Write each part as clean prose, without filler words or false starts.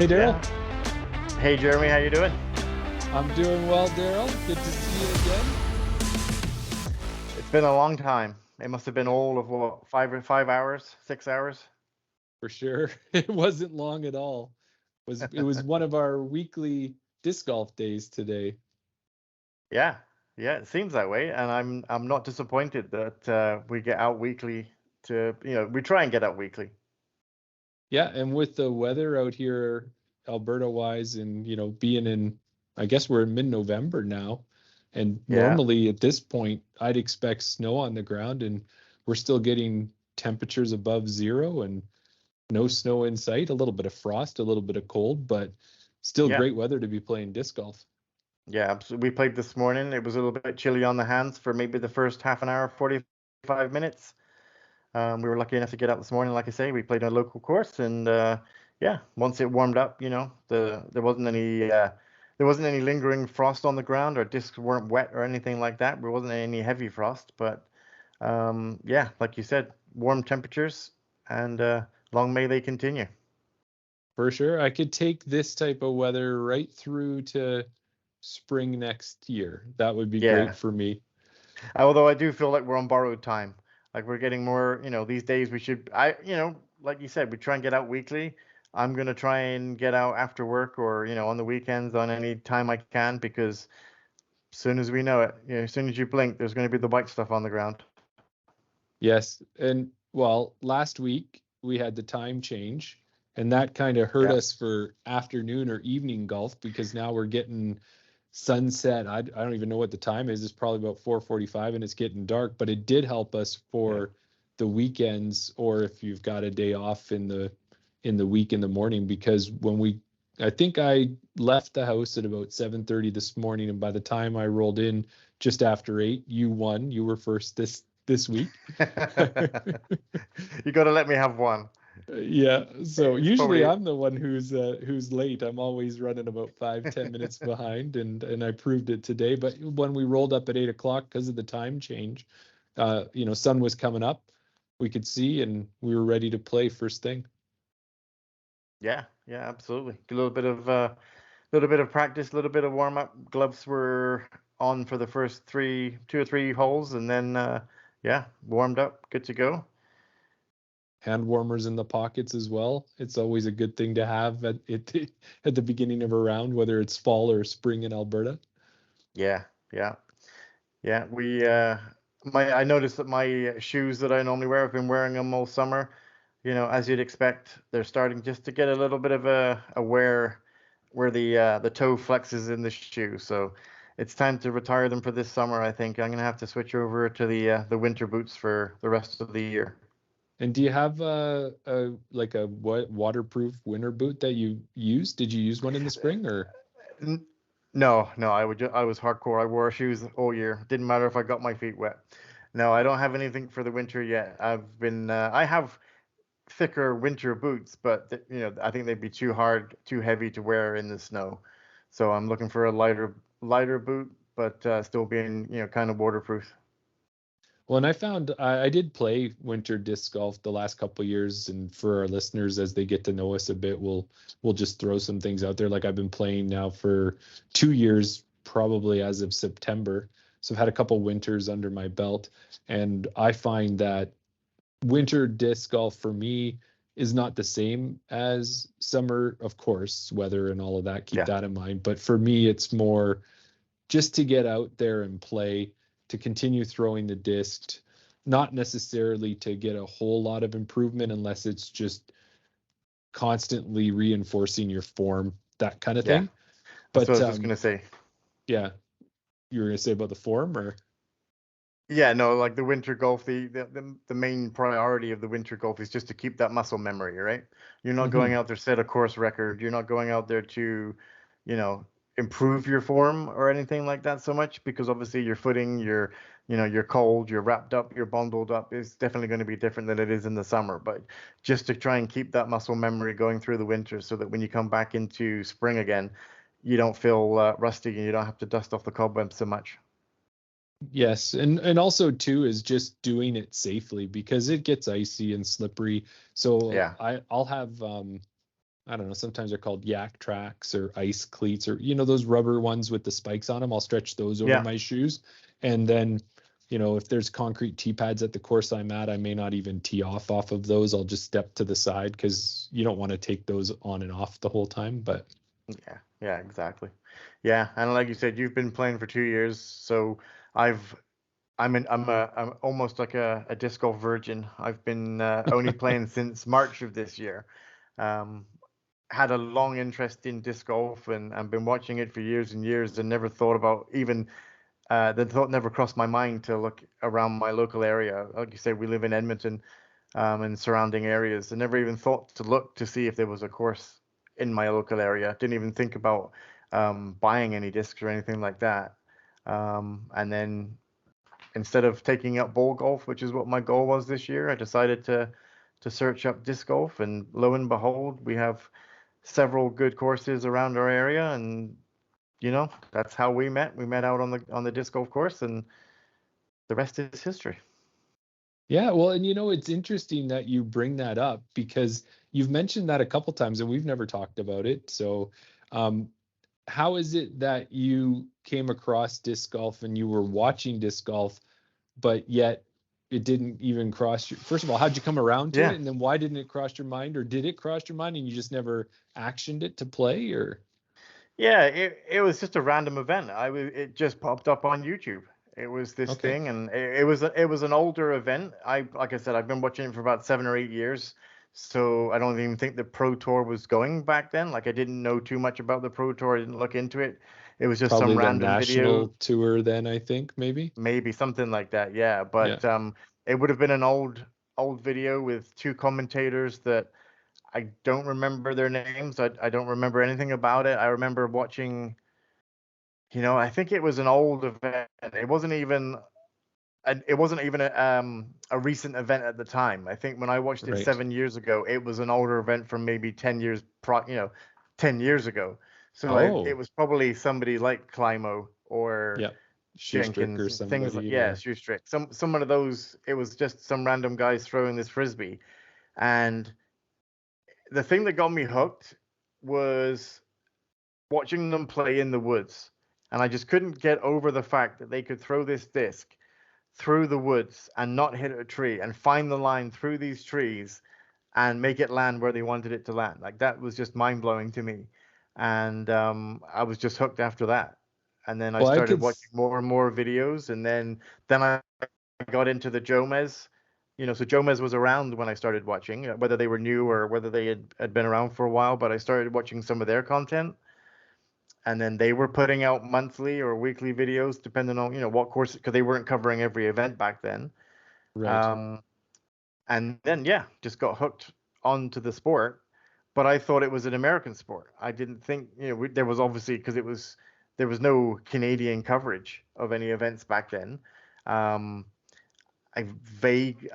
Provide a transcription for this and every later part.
Hey, Darryl. Yeah. Hey, Jeremy, how you doing? I'm doing well, Darryl. Good to see you again. It's been a long time. It must have been all of what, 5 hours, 6 hours? For sure. It wasn't long at all. It was one of our weekly disc golf days today. Yeah, yeah, it seems that way, and I'm not disappointed that we get out weekly we try and get out weekly. Yeah, and with the weather out here, Alberta wise, and being in, I guess we're in mid-November now, and Yeah, normally at this point I'd expect snow on the ground, and we're still getting temperatures above zero and no snow in sight, a little bit of frost, a little bit of cold, but still yeah, great weather to be playing disc golf. yeah. Absolutely. We played this morning. It was a little bit chilly on the hands for maybe the first half an hour, 45 minutes. We were lucky enough to get out this morning. Like I say, we played a local course, and yeah, once it warmed up, there wasn't any lingering frost on the ground. Our discs weren't wet or anything like that. There wasn't any heavy frost, but yeah, like you said, warm temperatures, and long may they continue. For sure. I could take this type of weather right through to spring next year. That would be great Yeah, for me. although I do feel like we're on borrowed time. Like we're getting more, these days we should, like you said, we try and get out weekly. I'm gonna try and get out after work or, on the weekends on any time I can because as soon as we know it, as soon as you blink, there's going to be the white stuff on the ground. Yes. And well, last week we had the time change, and that kind of hurt Yeah, us for afternoon or evening golf because now we're getting sunset. I don't even know what the time is. It's probably about 4:45 and it's getting dark, but it did help us yeah, for the weekends or if you've got a day off in the week in the morning because I think I left the house at about 7:30 this morning, and by the time I rolled in just after 8, you won. You were first this week. you got to let me have one. Yeah, so It's usually probably I'm the one who's late. I'm always running about 5-10 minutes behind, and I proved it today. But when we rolled up at 8 o'clock because of the time change, sun was coming up. We could see, and we were ready to play first thing. yeah, yeah, absolutely. A little bit of practice, a little bit of warm up. Gloves were on for the first 2 or 3 holes, and then yeah, warmed up, good to go. Hand warmers in the pockets as well. It's always a good thing to have at it at the beginning of a round, whether it's fall or spring in Alberta. Yeah, yeah, yeah. I noticed that my shoes that I normally wear, I've been wearing them all summer. As you'd expect, they're starting just to get a little bit of a wear where the toe flexes in the shoe. So it's time to retire them for this summer. I think I'm gonna have to switch over to the winter boots for the rest of the year. And do you have a waterproof winter boot that you use? Did you use one in the spring or? N- No, no, I was hardcore. I wore shoes all year. Didn't matter if I got my feet wet. No, I don't have anything for the winter yet. I have thicker winter boots, but I think they'd be too hard, too heavy to wear in the snow. So I'm looking for a lighter boot, but still being, kind of waterproof. Well, and I found I did play winter disc golf the last couple of years, and for our listeners, as they get to know us a bit, we'll just throw some things out there. Like I've been playing now for 2 years, probably as of September. So I've had a couple winters under my belt, and I find that winter disc golf for me is not the same as summer, of course, weather and all of that. Keep Yeah, that in mind. But for me, it's more just to get out there and play, to continue throwing the disc, not necessarily to get a whole lot of improvement unless it's just constantly reinforcing your form, that kind of yeah. thing. That's what I But was just gonna say. yeah, you were gonna say about the form or? Yeah, no, like the winter golf, the main priority of the winter golf is just to keep that muscle memory, right? You're not going Mhm. out there to set a course record. You're not going out there to, you know, improve your form or anything like that so much because obviously your footing, you're cold, you're wrapped up, you're bundled up. It's definitely going to be different than it is in the summer. But just to try and keep that muscle memory going through the winter so that when you come back into spring again, you don't feel rusty and you don't have to dust off the cobwebs so much. Yes, and also too is just doing it safely because it gets icy and slippery. So Yeah. I'll have I don't know, sometimes they're called yak tracks or ice cleats, or, those rubber ones with the spikes on them. I'll stretch those over Yeah. my shoes. And then, if there's concrete tee pads at the course I'm at, I may not even tee off of those. I'll just step to the side, because you don't want to take those on and off the whole time. But yeah, exactly. Yeah, and like you said, you've been playing for 2 years, so I'm almost like a disc golf virgin. I've been only playing since March of this year. Um, had a long interest in disc golf, and been watching it for years and years, and never thought about even the thought never crossed my mind to look around my local area. Like you said, we live in Edmonton, and surrounding areas. I never even thought to look to see if there was a course in my local area. Didn't even think about buying any discs or anything like that. And then instead of taking up ball golf, which is what my goal was this year, I decided to search up disc golf, and lo and behold, we have several good courses around our area, and that's how we met. We met out on the disc golf course, and the rest is history. yeah, well, and it's interesting that you bring that up, because you've mentioned that a couple times and we've never talked about it. So, how is it that you came across disc golf and you were watching disc golf, but yet it didn't even cross your, first of all, how'd you come around to Yeah. it? And then why didn't it cross your mind, or did it cross your mind and you just never actioned it to play? Or Yeah, it was just a random event. It just popped up on YouTube. It was this okay, thing, and it was an older event. Like I said, I've been watching it for about 7 or 8 years, so I don't even think the Pro Tour was going back then. Like, I didn't know too much about the Pro Tour. I didn't look into it. It was just probably some the random video, national tour then, I think, maybe. maybe something like that. Yeah, Yeah, but it would have been an old video with two commentators that I don't remember their names. I don't remember anything about it. I remember watching, I think it was an old event. It wasn't even a recent event at the time. I think when I watched it right. 7 years ago, it was an older event from maybe 10 years ago. So it Oh, was probably somebody like Climo or yeah, Shoestrick Jenkins, or things like, somebody, yeah, or Shoestrick. Some of those. It was just some random guys throwing this frisbee, and the thing that got me hooked was watching them play in the woods. And I just couldn't get over the fact that they could throw this disc through the woods and not hit a tree, and find the line through these trees and make it land where they wanted it to land. Like, that was just mind blowing to me. And I was just hooked after that. And then I well, I started could. watching more and more videos. And then I got into the Jomez. So Jomez was around when I started watching, whether they were new or whether they had been around for a while, but I started watching some of their content. And then they were putting out monthly or weekly videos, depending on, what course, because they weren't covering every event back then. Right. Um, and then, yeah, just got hooked onto the sport. But I thought it was an American sport. I didn't think, there was obviously, because there was no Canadian coverage of any events back then. Um, I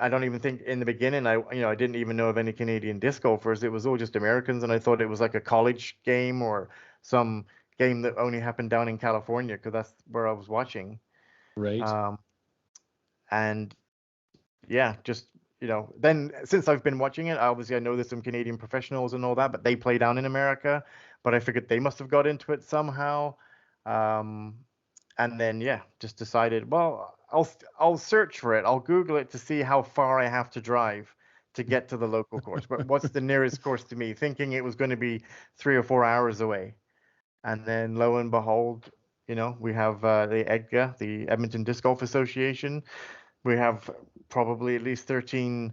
don't even think in the beginning, I didn't even know of any Canadian disc golfers. It was all just Americans, and I thought it was like a college game or some game that only happened down in California, because that's where I was watching. Right. Um, and yeah, just, then since I've been watching it, obviously I know there's some Canadian professionals and all that, but they play down in America. But I figured they must have got into it somehow. Um, and then, yeah, just decided, well, I'll search for it. I'll Google it to see how far I have to drive to get to the local course. But what's the nearest course to me? Thinking it was going to be 3 or 4 hours away. And then lo and behold, we have the EDGA, the Edmonton Disc Golf Association. We have probably at least 13,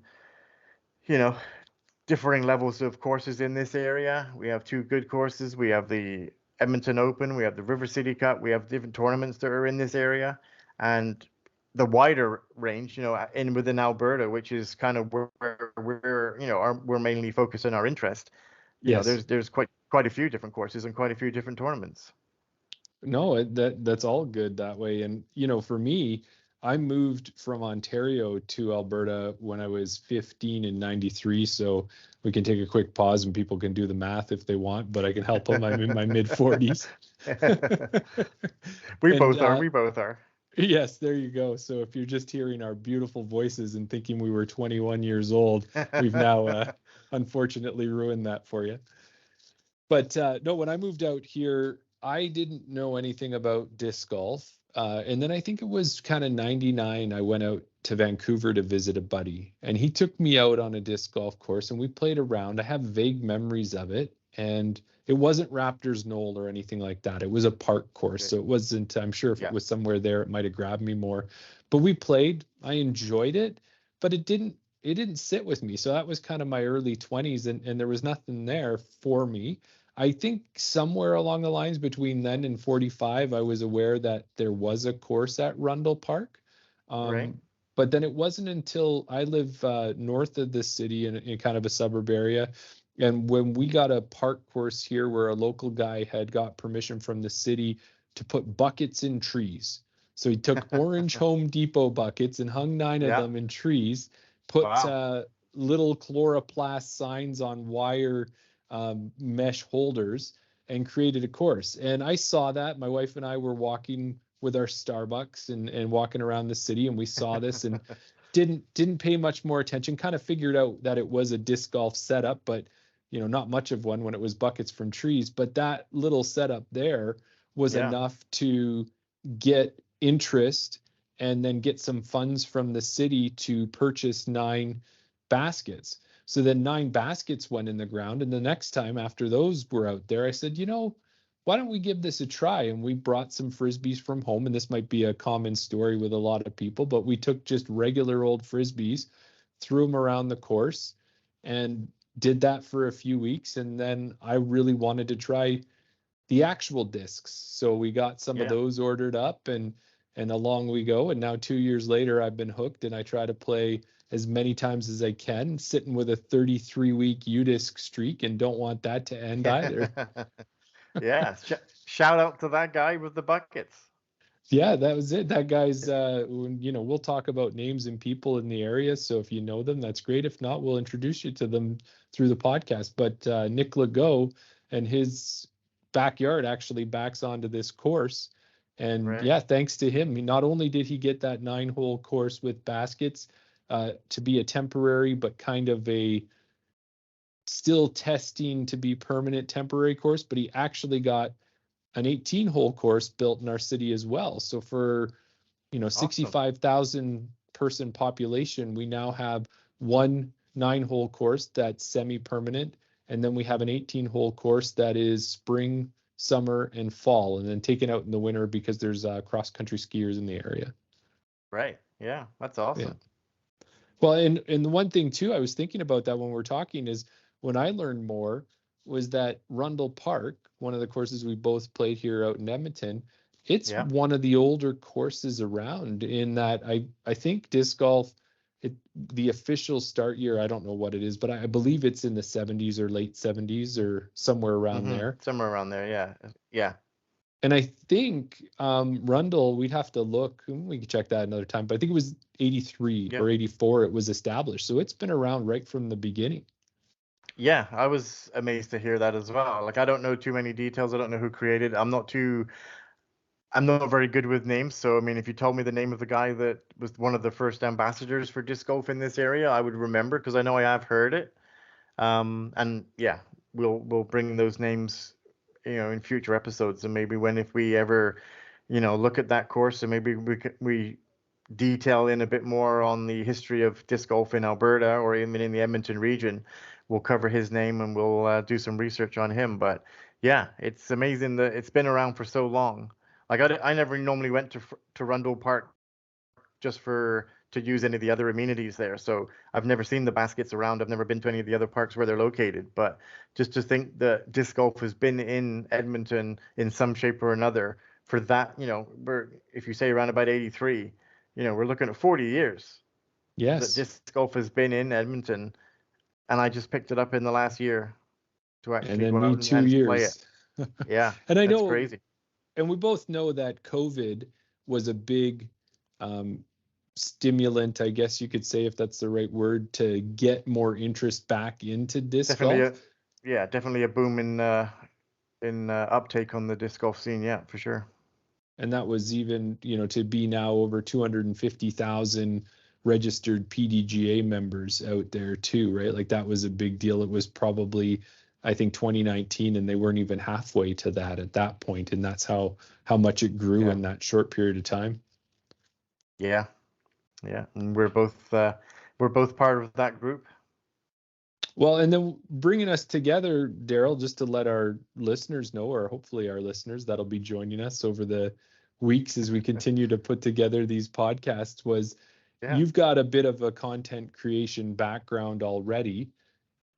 you know, differing levels of courses in this area. We have two good courses. We have the Edmonton Open. We have the River City Cup. We have different tournaments that are in this area, and the wider range, in within Alberta, which is kind of where we're mainly focusing our interest. Yes. There's quite a few different courses and quite a few different tournaments. No, that's all good that way. And for me, I moved from Ontario to Alberta when I was 15 in 93. So we can take a quick pause and people can do the math if they want, but I can help them. I'm in my mid 40s. We And both are. We both are. yes, there you go. So if you're just hearing our beautiful voices and thinking we were 21 years old, we've now unfortunately ruined that for you. But no, when I moved out here, I didn't know anything about disc golf. And then I think it was kind of 99, I went out to Vancouver to visit a buddy, and he took me out on a disc golf course and we played around. I have vague memories of it. And it wasn't Raptors Knoll or anything like that. It was a park course. Okay. So it wasn't, I'm sure if Yeah. it was somewhere there, it might have grabbed me more. But we played, I enjoyed it, but it didn't sit with me. So that was kind of my early 20s, and there was nothing there for me. I think somewhere along the lines between then and 45, I was aware that there was a course at Rundle Park. Right. But then it wasn't until I live north of the city in kind of a suburb area. And when we got a park course here where a local guy had got permission from the city to put buckets in trees. So he took orange Home Depot buckets and hung 9 of Yeah. them in trees, put Wow. little chloroplast signs on wire mesh holders, and created a course. And I saw that. My wife and I were walking with our Starbucks and walking around the city, and we saw this and didn't pay much more attention. Kind of figured out that it was a disc golf setup, but not much of one when it was buckets from trees. But that little setup there was Yeah. enough to get interest and then get some funds from the city to purchase 9 baskets. So then 9 baskets went in the ground. And the next time after those were out there, I said, why don't we give this a try? And we brought some Frisbees from home. And this might be a common story with a lot of people, but we took just regular old Frisbees, threw them around the course, and did that for a few weeks. And then I really wanted to try the actual discs. So we got some of Yeah. those ordered up, and along we go. And now 2 years later, I've been hooked, and I try to play as many times as I can, sitting with a 33-week Udisc streak, and don't want that to end either. Yeah. Shout out to that guy with the buckets. Yeah, that was it. That guy's, we'll talk about names and people in the area. So if you know them, that's great. If not, we'll introduce you to them through the podcast. But Nick Legault and his backyard actually backs onto this course. And Right. yeah, thanks to him, not only did he get that 9-hole course with baskets to be a temporary, but kind of a still testing to be permanent temporary course, but he actually got an 18-hole course built in our city as well. So for Awesome. 65,000 person population, we now have one 9-hole course that's semi-permanent, and then we have an 18-hole course that is spring, summer, and fall, and then taken out in the winter because there's cross-country skiers in the area. Right. Yeah. That's Yeah. awesome. Well, and the one thing too, I was thinking about that when we're talking is when I learned more was that Rundle Park, one of the courses we both played here out in Edmonton, it's Yeah. one of the older courses around in that I think disc golf, the official start year, I don't know what it is, but I believe it's in the 70s or late 70s or somewhere around there. Somewhere around there. Yeah. Yeah. And I think Rundle, we'd have to look, we can check that another time, but I think it was 83 Yeah. or 84 it was established. So it's been around right from the beginning. Yeah, I was amazed to hear that as well. Like, I don't know too many details. I don't know who created. I'm not very good with names. So, I mean, if you told me the name of the guy that was one of the first ambassadors for disc golf in this area, I would remember because I know I have heard it. And yeah, we'll bring those names, in future episodes, and maybe if we ever, look at that course, and maybe we detail in a bit more on the history of disc golf in Alberta or even in the Edmonton region. We'll cover his name and we'll do some research on him. But yeah, it's amazing that it's been around for so long. Like I never normally went to Rundle Park just to use any of the other amenities there. So I've never seen the baskets around. I've never been to any of the other parks where they're located. But just to think that disc golf has been in Edmonton in some shape or another for that, if you say around about 83, we're looking at 40 years that Yes. disc golf has been in Edmonton, and I just picked it up in the last year to And actually then go me out 2 and play it. years. Yeah, And I that's know, crazy. and we both know that COVID was a big stimulant, I guess you could say, if that's the right word, to get more interest back into disc golf. Definitely a boom in uptake on the disc golf scene. Yeah, for sure. And that was even, to be now over 250,000 registered PDGA members out there too, right? Like that was a big deal. It was probably I think 2019, and they weren't even halfway to that at that point, and that's how much it grew Yeah. in that short period of time. Yeah. Yeah. And we're both part of that group. Well, and then bringing us together, Darryl, just to let our listeners know, or hopefully our listeners that'll be joining us over the weeks as we continue to put together these podcasts, was Yeah. you've got a bit of a content creation background already.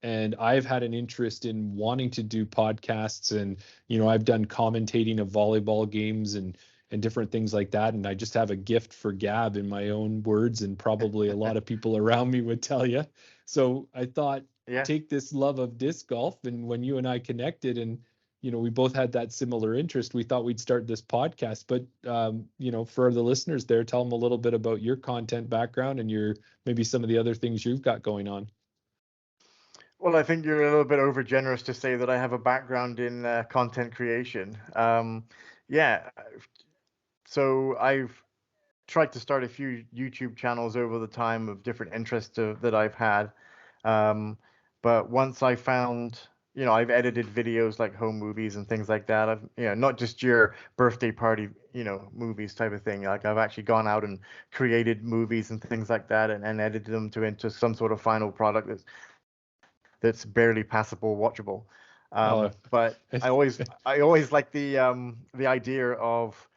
And I've had an interest in wanting to do podcasts, and I've done commentating of volleyball games and different things like that, and I just have a gift for gab, in my own words, and probably a lot of people around me would tell you. So I thought, Yeah. take this love of disc golf, and when you and I connected, and we both had that similar interest, we thought we'd start this podcast. But for the listeners there, tell them a little bit about your content background and your maybe some of the other things you've got going on. Well, I think you're a little bit over generous to say that I have a background in content creation. Yeah, so I've tried to start a few YouTube channels over the time of different interests that I've had. But once I found, I've edited videos like home movies and things like that. I've, not just your birthday party, movies type of thing. Like I've actually gone out and created movies and things like that, and edited them into some sort of final product that's barely passable, watchable. Oh, But I always like the idea of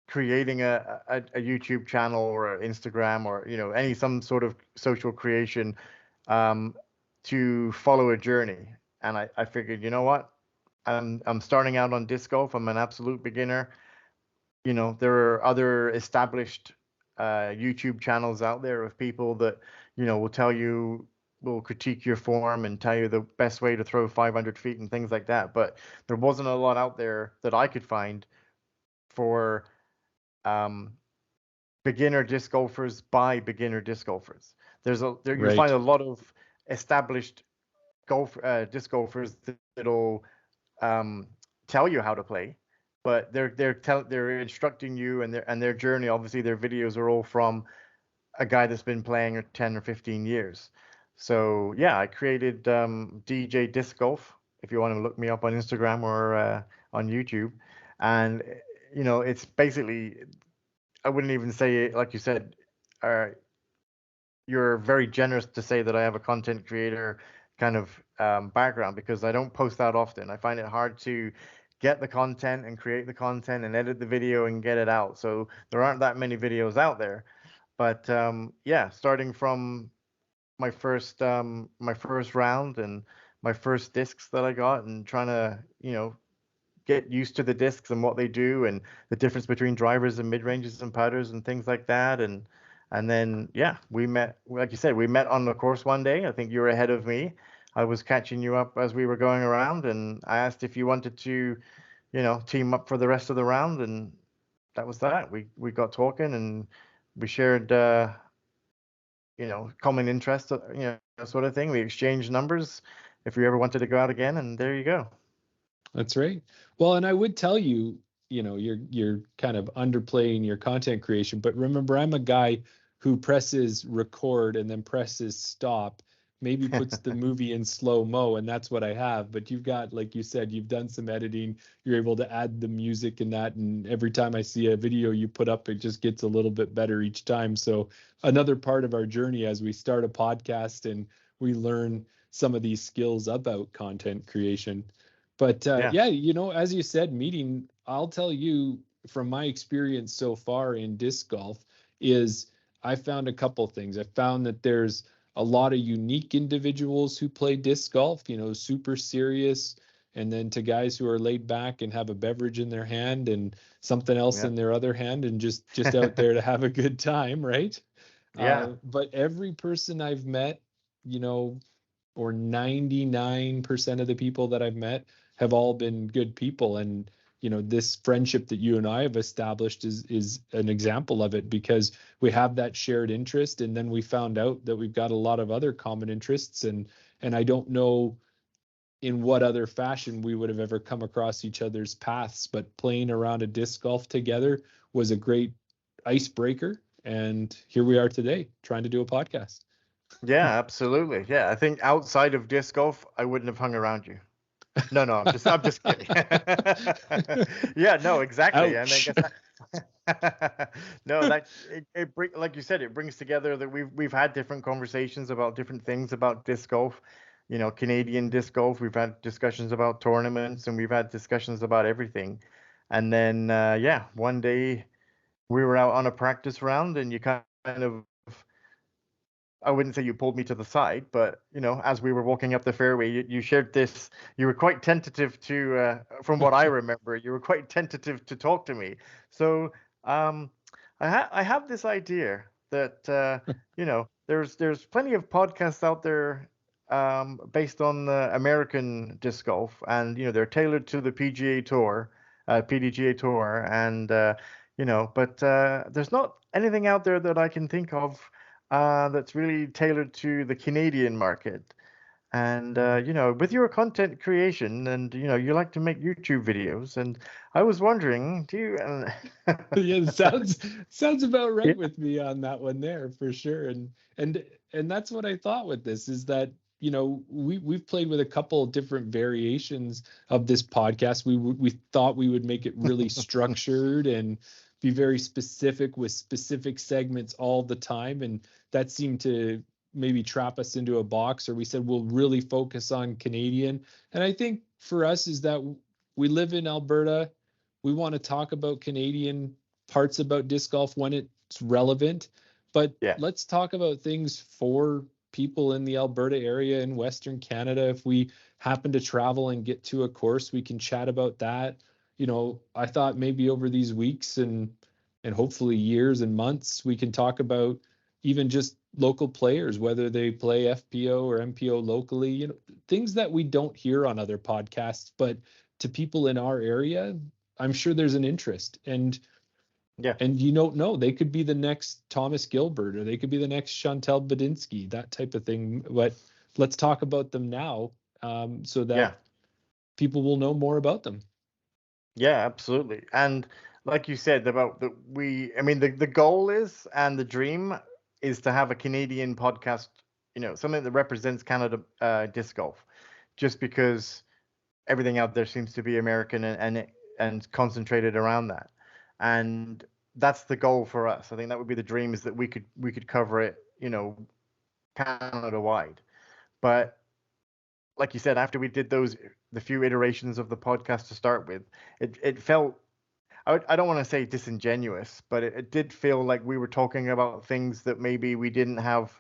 creating a YouTube channel or Instagram or some sort of social creation um, to follow a journey. And I figured, you know what? I'm starting out on disc golf. I'm an absolute beginner. There are other established YouTube channels out there of people that will critique your form and tell you the best way to throw 500 feet and things like that. But there wasn't a lot out there that I could find for um, beginner disc golfers by beginner disc golfers. You'll find right. a lot of established disc golfers that'll tell you how to play, but they're instructing you, and their journey. Obviously, their videos are all from a guy that's been playing 10 or 15 years. So yeah, I created DJ Disc Golf. If you want to look me up on Instagram or on YouTube, and it's basically, I wouldn't even say it, like you said, uh, you're very generous to say that I have a content creator kind of background, because I don't post that often. I find it hard to get the content and create the content and edit the video and get it out. So there aren't that many videos out there. But yeah, starting from my first round and my first discs that I got, and trying to get used to the discs and what they do, and the difference between drivers and mid ranges and putters and things like that. And then yeah, we met, like you said, we met on the course one day. I think you were ahead of me. I was catching you up as we were going around, and I asked if you wanted to, team up for the rest of the round, and that was that. We got talking, and we shared common interest, sort of thing. We exchanged numbers if we ever wanted to go out again, and there you go. That's right. Well, and I would tell you, you're kind of underplaying your content creation, but remember, I'm a guy who presses record and then presses stop, maybe puts the movie in slow mo, and that's what I have. But you've got, like you said, you've done some editing. You're able to add the music and that, and every time I see a video you put up, it just gets a little bit better each time. So another part of our journey as we start a podcast and we learn some of these skills about content creation. But Yeah. yeah, as you said, meeting, I'll tell you from my experience so far in disc golf is I found a couple things. I found that there's a lot of unique individuals who play disc golf, super serious, and then to guys who are laid back and have a beverage in their hand and something else Yeah. in their other hand and just out there to have a good time, right? Yeah. But every person I've met, you know, or 99% of the people that I've met have all been good people. And, this friendship that you and I have established is an example of it, because we have that shared interest. And then we found out that we've got a lot of other common interests. And I don't know in what other fashion we would have ever come across each other's paths, but playing around a disc golf together was a great icebreaker. And here we are today trying to do a podcast. Yeah, absolutely. Yeah, I think outside of disc golf, I wouldn't have hung around you. No, no, I'm just kidding. Yeah, no, exactly. And I Ouch. guess no, that like you said, it brings together that we've had different conversations about different things about disc golf. Canadian disc golf. We've had discussions about tournaments, and we've had discussions about everything. And then yeah, one day we were out on a practice round, and you kind of, I wouldn't say you pulled me to the side, but as we were walking up the fairway, you shared this. You were quite tentative to, from what I remember, you were quite tentative to talk to me. So um, I have this idea that there's plenty of podcasts out there based on American disc golf, and they're tailored to the PGA Tour, PDGA Tour, and but there's not anything out there that I can think of that's really tailored to the Canadian market. And with your content creation, and you like to make YouTube videos, and I was wondering, do you? Yeah, it sounds about Yeah. right with me on that one there for sure. And that's what I thought with this is that we've played with a couple of different variations of this podcast. We thought we would make it really structured and be very specific with specific segments all the time, and that seemed to maybe trap us into a box. Or we said we'll really focus on Canadian, and I think for us is that we live in Alberta. We want to talk about Canadian parts about disc golf when it's relevant, but Yeah. let's talk about things for people in the Alberta area in Western Canada. If we happen to travel and get to a course, we can chat about that. I thought maybe over these weeks and hopefully years and months, we can talk about even just local players, whether they play FPO or MPO locally, things that we don't hear on other podcasts, but to people in our area, I'm sure there's an interest. Yeah. And you don't know, they could be the next Thomas Gilbert, or they could be the next Chantel Badinsky, that type of thing. But let's talk about them now, so Yeah. that people will know more about them. Yeah, absolutely. And like you said about I mean, the goal is, and the dream is, to have a Canadian podcast, something that represents Canada disc golf, just because everything out there seems to be American, and concentrated around that. And that's the goal for us. I think that would be the dream, is that we could cover it, Canada wide. But like you said, after we did the few iterations of the podcast to start with, it felt, I don't want to say disingenuous, but it did feel like we were talking about things that maybe we didn't have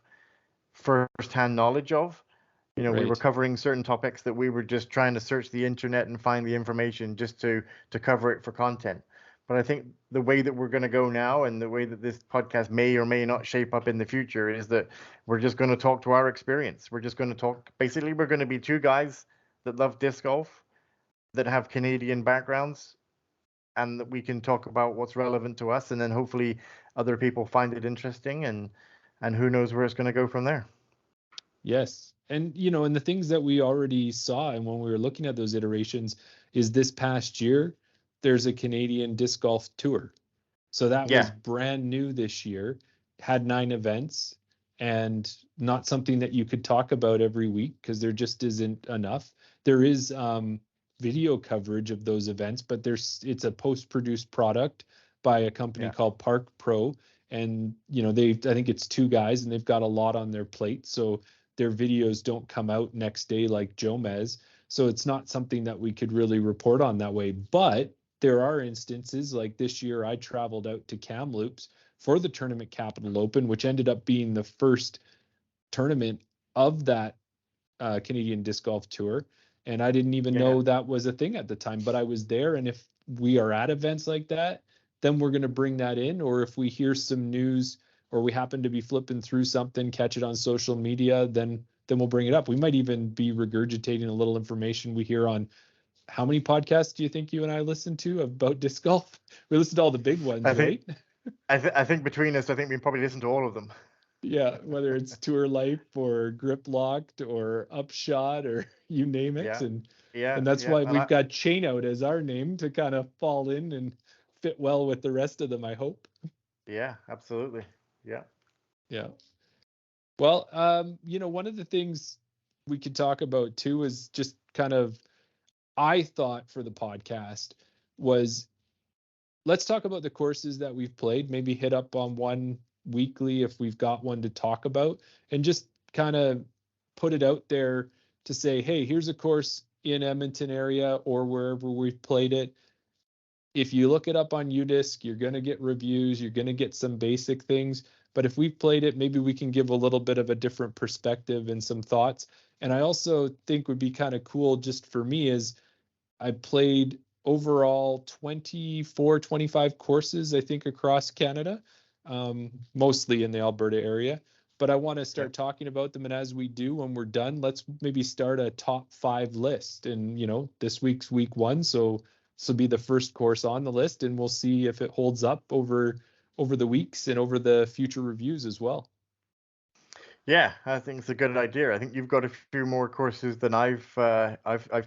first-hand knowledge of. We were Right. covering certain topics that we were just trying to search the internet and find the information just to cover it for content. But I think the way that we're going to go now, and the way that this podcast may or may not shape up in the future, is that we're just going to talk to our experience. We're just going to talk. Basically, we're going to be two guys that love disc golf, that have Canadian backgrounds, and that we can talk about what's relevant to us, and then hopefully other people find it interesting, and who knows where it's going to go from there. Yes. And the things that we already saw, and when we were looking at those iterations, is this past year, there's a Canadian disc golf tour. So that was Yeah. brand new this year, had 9 events, and not something that you could talk about every week because there just isn't enough. There is video coverage of those events, but it's a post-produced product by a company Yeah. called Park Pro. And I think it's 2 guys, and they've got a lot on their plate. So their videos don't come out next day like Jomez. So it's not something that we could really report on that way. But there are instances like this year, I traveled out to Kamloops for the Tournament Capital Open, which ended up being the first tournament of that Canadian Disc Golf Tour. And I didn't even Yeah. know that was a thing at the time, but I was there. And if we are at events like that, then we're going to bring that in. Or if we hear some news, or we happen to be flipping through something, catch it on social media, then we'll bring it up. We might even be regurgitating a little information we hear on. How many podcasts do you think you and I listen to about disc golf? We listen to all the big ones, I think right? I think between us, I think we probably listen to all of them. Yeah, whether it's Tour Life or Grip Locked or Upshot or you name it. Yeah. And Yeah. that's Yeah. why And we've got ChainOut as our name to kind of fall in and fit well with the rest of them, I hope. yeah, absolutely. Yeah. Yeah. Well, one of the things we could talk about too is just kind of I thought for the podcast was, let's talk about the courses that we've played, maybe hit up on one weekly if we've got one to talk about, and just kind of put it out there to say, hey, here's a course in Edmonton area or wherever we've played it. If you look it up on Udisc, you're going to get reviews, you're going to get some basic things. But if we've played it, maybe we can give a little bit of a different perspective and some thoughts. And I also think would be kind of cool just for me is I played overall 24, 25 courses, I think, across Canada, mostly in the Alberta area. But I want to start talking about them. And as we do, when we're done, let's maybe start a top 5 list. And, this week's week 1. So this will be the first course on the list, and we'll see if it holds up over the weeks and over the future reviews as well. Yeah, I think it's a good idea. I think you've got a few more courses than I've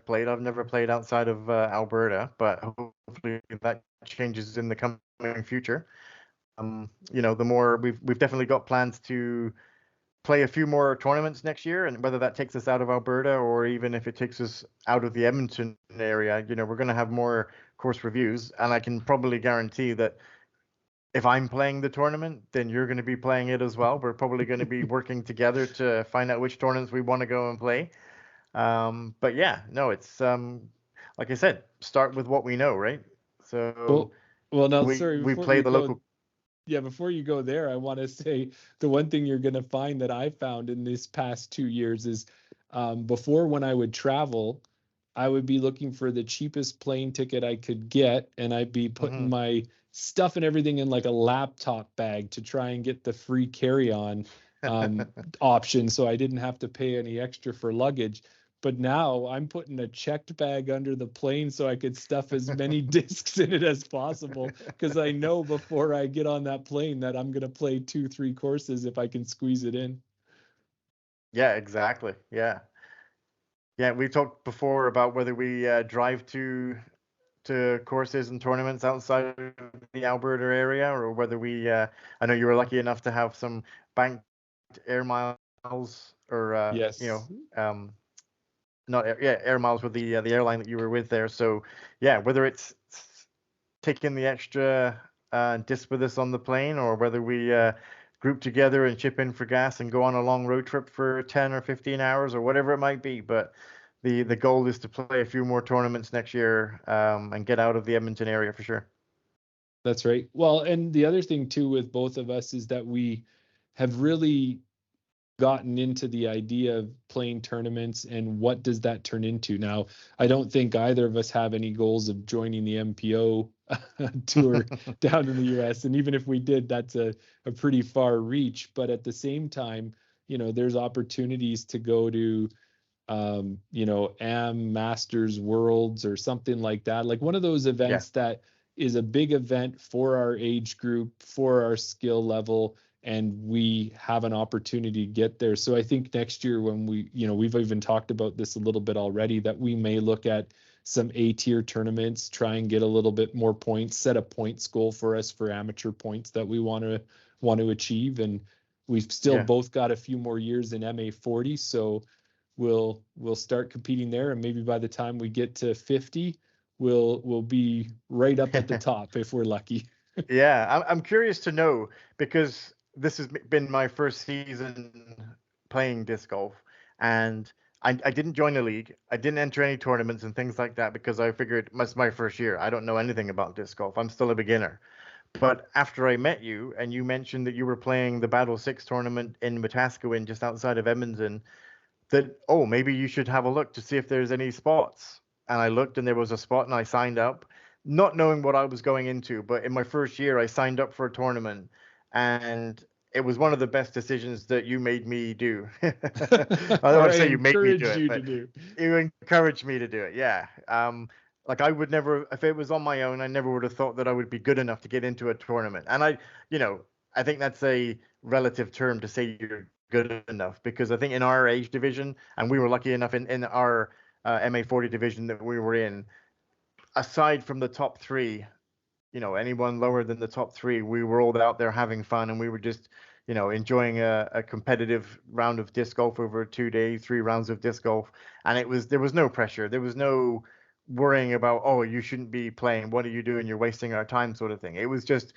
played. I've never played outside of Alberta, but hopefully that changes in the coming future. The more we've definitely got plans to play a few more tournaments next year, and whether that takes us out of Alberta or even if it takes us out of the Edmonton area, we're going to have more course reviews, and I can probably guarantee that if I'm playing the tournament, then you're going to be playing it as well. We're probably going to be working together to find out which tournaments we want to go and play. But yeah, no, it's like I said, start with what we know, right? So well, now, we play the local. Yeah, before you go there, I want to say the one thing you're going to find that I found in this past 2 years is before, when I would travel, I would be looking for the cheapest plane ticket I could get, and I'd be putting my stuff and everything in like a laptop bag to try and get the free carry-on option, so I didn't have to pay any extra for luggage. But now I'm putting a checked bag under the plane so I could stuff as many discs in it as possible, because I know before I get on that plane that I'm going to play 2-3 courses if I can squeeze it in. Yeah, exactly. Yeah. Yeah, we talked before about whether we drive to courses and tournaments outside of the Alberta area, or whether we I know you were lucky enough to have some banked air miles, or Yes. not air miles with the airline that you were with there. So yeah, whether it's taking the extra disc with us on the plane, or whether we group together and chip in for gas and go on a long road trip for 10 or 15 hours or whatever it might be. But the goal is to play a few more tournaments next year and get out of the Edmonton area for sure. That's right. Well, and the other thing too with both of us is that we have really gotten into the idea of playing tournaments and what does that turn into. Now, I don't think either of us have any goals of joining the MPO tour down in the US. And even if we did, that's a pretty far reach. But at the same time, there's opportunities to go to AM Masters Worlds or something like that. Like one of those events that is a big event for our age group, for our skill level, and we have an opportunity to get there. So I think next year when we've even talked about this a little bit already, that we may look at some A-tier tournaments, try and get a little bit more points, set a points goal for us for amateur points that we want to achieve. And we've still both got a few more years in MA40, so we'll start competing there, and maybe by the time we get to 50, we'll be right up at the top if we're lucky. Yeah, I'm curious to know, because this has been my first season playing disc golf, and I didn't join a league. I didn't enter any tournaments and things like that because I figured it's my first year. I don't know anything about disc golf. I'm still a beginner. But after I met you and you mentioned that you were playing the Battle 6 tournament in Wetaskiwin, just outside of Edmonton, that, oh, maybe you should have a look to see if there's any spots. And I looked and there was a spot and I signed up, not knowing what I was going into. But in my first year, I signed up for a tournament, and it was one of the best decisions that you made me do. I don't want to say you made me do it, but you encouraged me to do it. Yeah. Like I would never, if it was on my own, I never would have thought that I would be good enough to get into a tournament. And I think that's a relative term to say you're good enough, because I think in our age division, and we were lucky enough in our MA40 division that we were in, aside from the top 3, anyone lower than the top 3, we were all out there having fun, and we were just, enjoying a competitive round of disc golf over 2 days, 3 rounds of disc golf. And there was no pressure. There was no, worrying about, oh, you shouldn't be playing. What are you doing? You're wasting our time, sort of thing. It was just,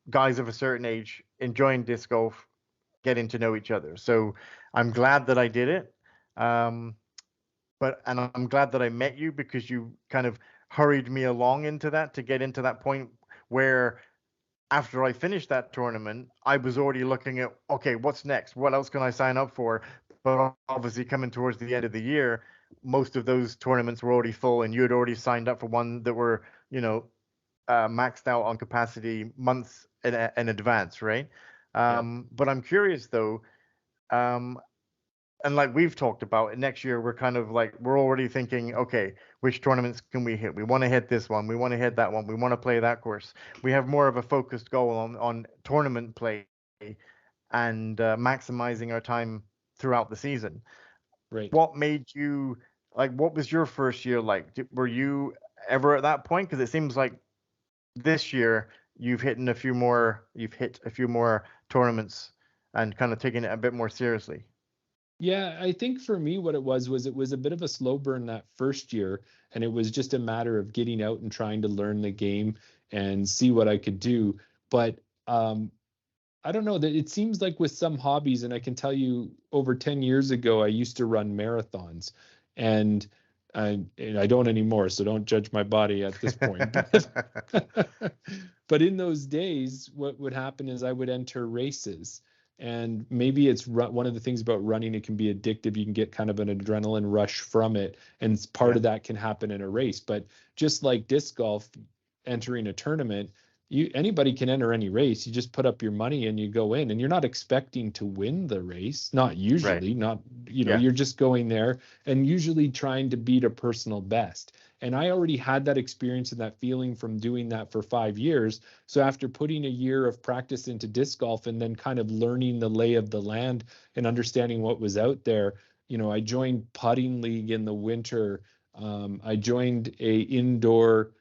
guys of a certain age enjoying disc golf, getting to know each other. So I'm glad that I did it. And I'm glad that I met you, because you kind of hurried me along into that, to get into that point where after I finished that tournament, I was already looking at, okay, what's next? What else can I sign up for? But obviously, coming towards the end of the year, most of those tournaments were already full, and you had already signed up for one that were, maxed out on capacity months in advance, right? Yeah. But I'm curious though, and like we've talked about, next year we're kind of like, we're already thinking, okay, which tournaments can we hit? We want to hit this one, we want to hit that one, we want to play that course. We have more of a focused goal on tournament play and maximizing our time throughout the season. Right. What made you, like, what was your first year like? Were you ever at that point? Because it seems like this year you've hit a few more tournaments and kind of taken it a bit more seriously. Yeah, I think for me, what it was a bit of a slow burn that first year, and it was just a matter of getting out and trying to learn the game and see what I could do. But I don't know, that it seems like with some hobbies, and I can tell you over 10 years ago, I used to run marathons, and I don't anymore, so don't judge my body at this point. But in those days, what would happen is I would enter races. And maybe it's one of the things about running, it can be addictive. You can get kind of an adrenaline rush from it. And part Yeah. of that can happen in a race. But just like disc golf, entering a tournament, anybody can enter any race. You just put up your money and you go in, and you're not expecting to win the race. Not Right. usually, not, Yeah. you're just going there and usually trying to beat a personal best. And I already had that experience and that feeling from doing that for 5 years. So after putting a year of practice into disc golf and then kind of learning the lay of the land and understanding what was out there, I joined putting league in the winter. I joined a indoor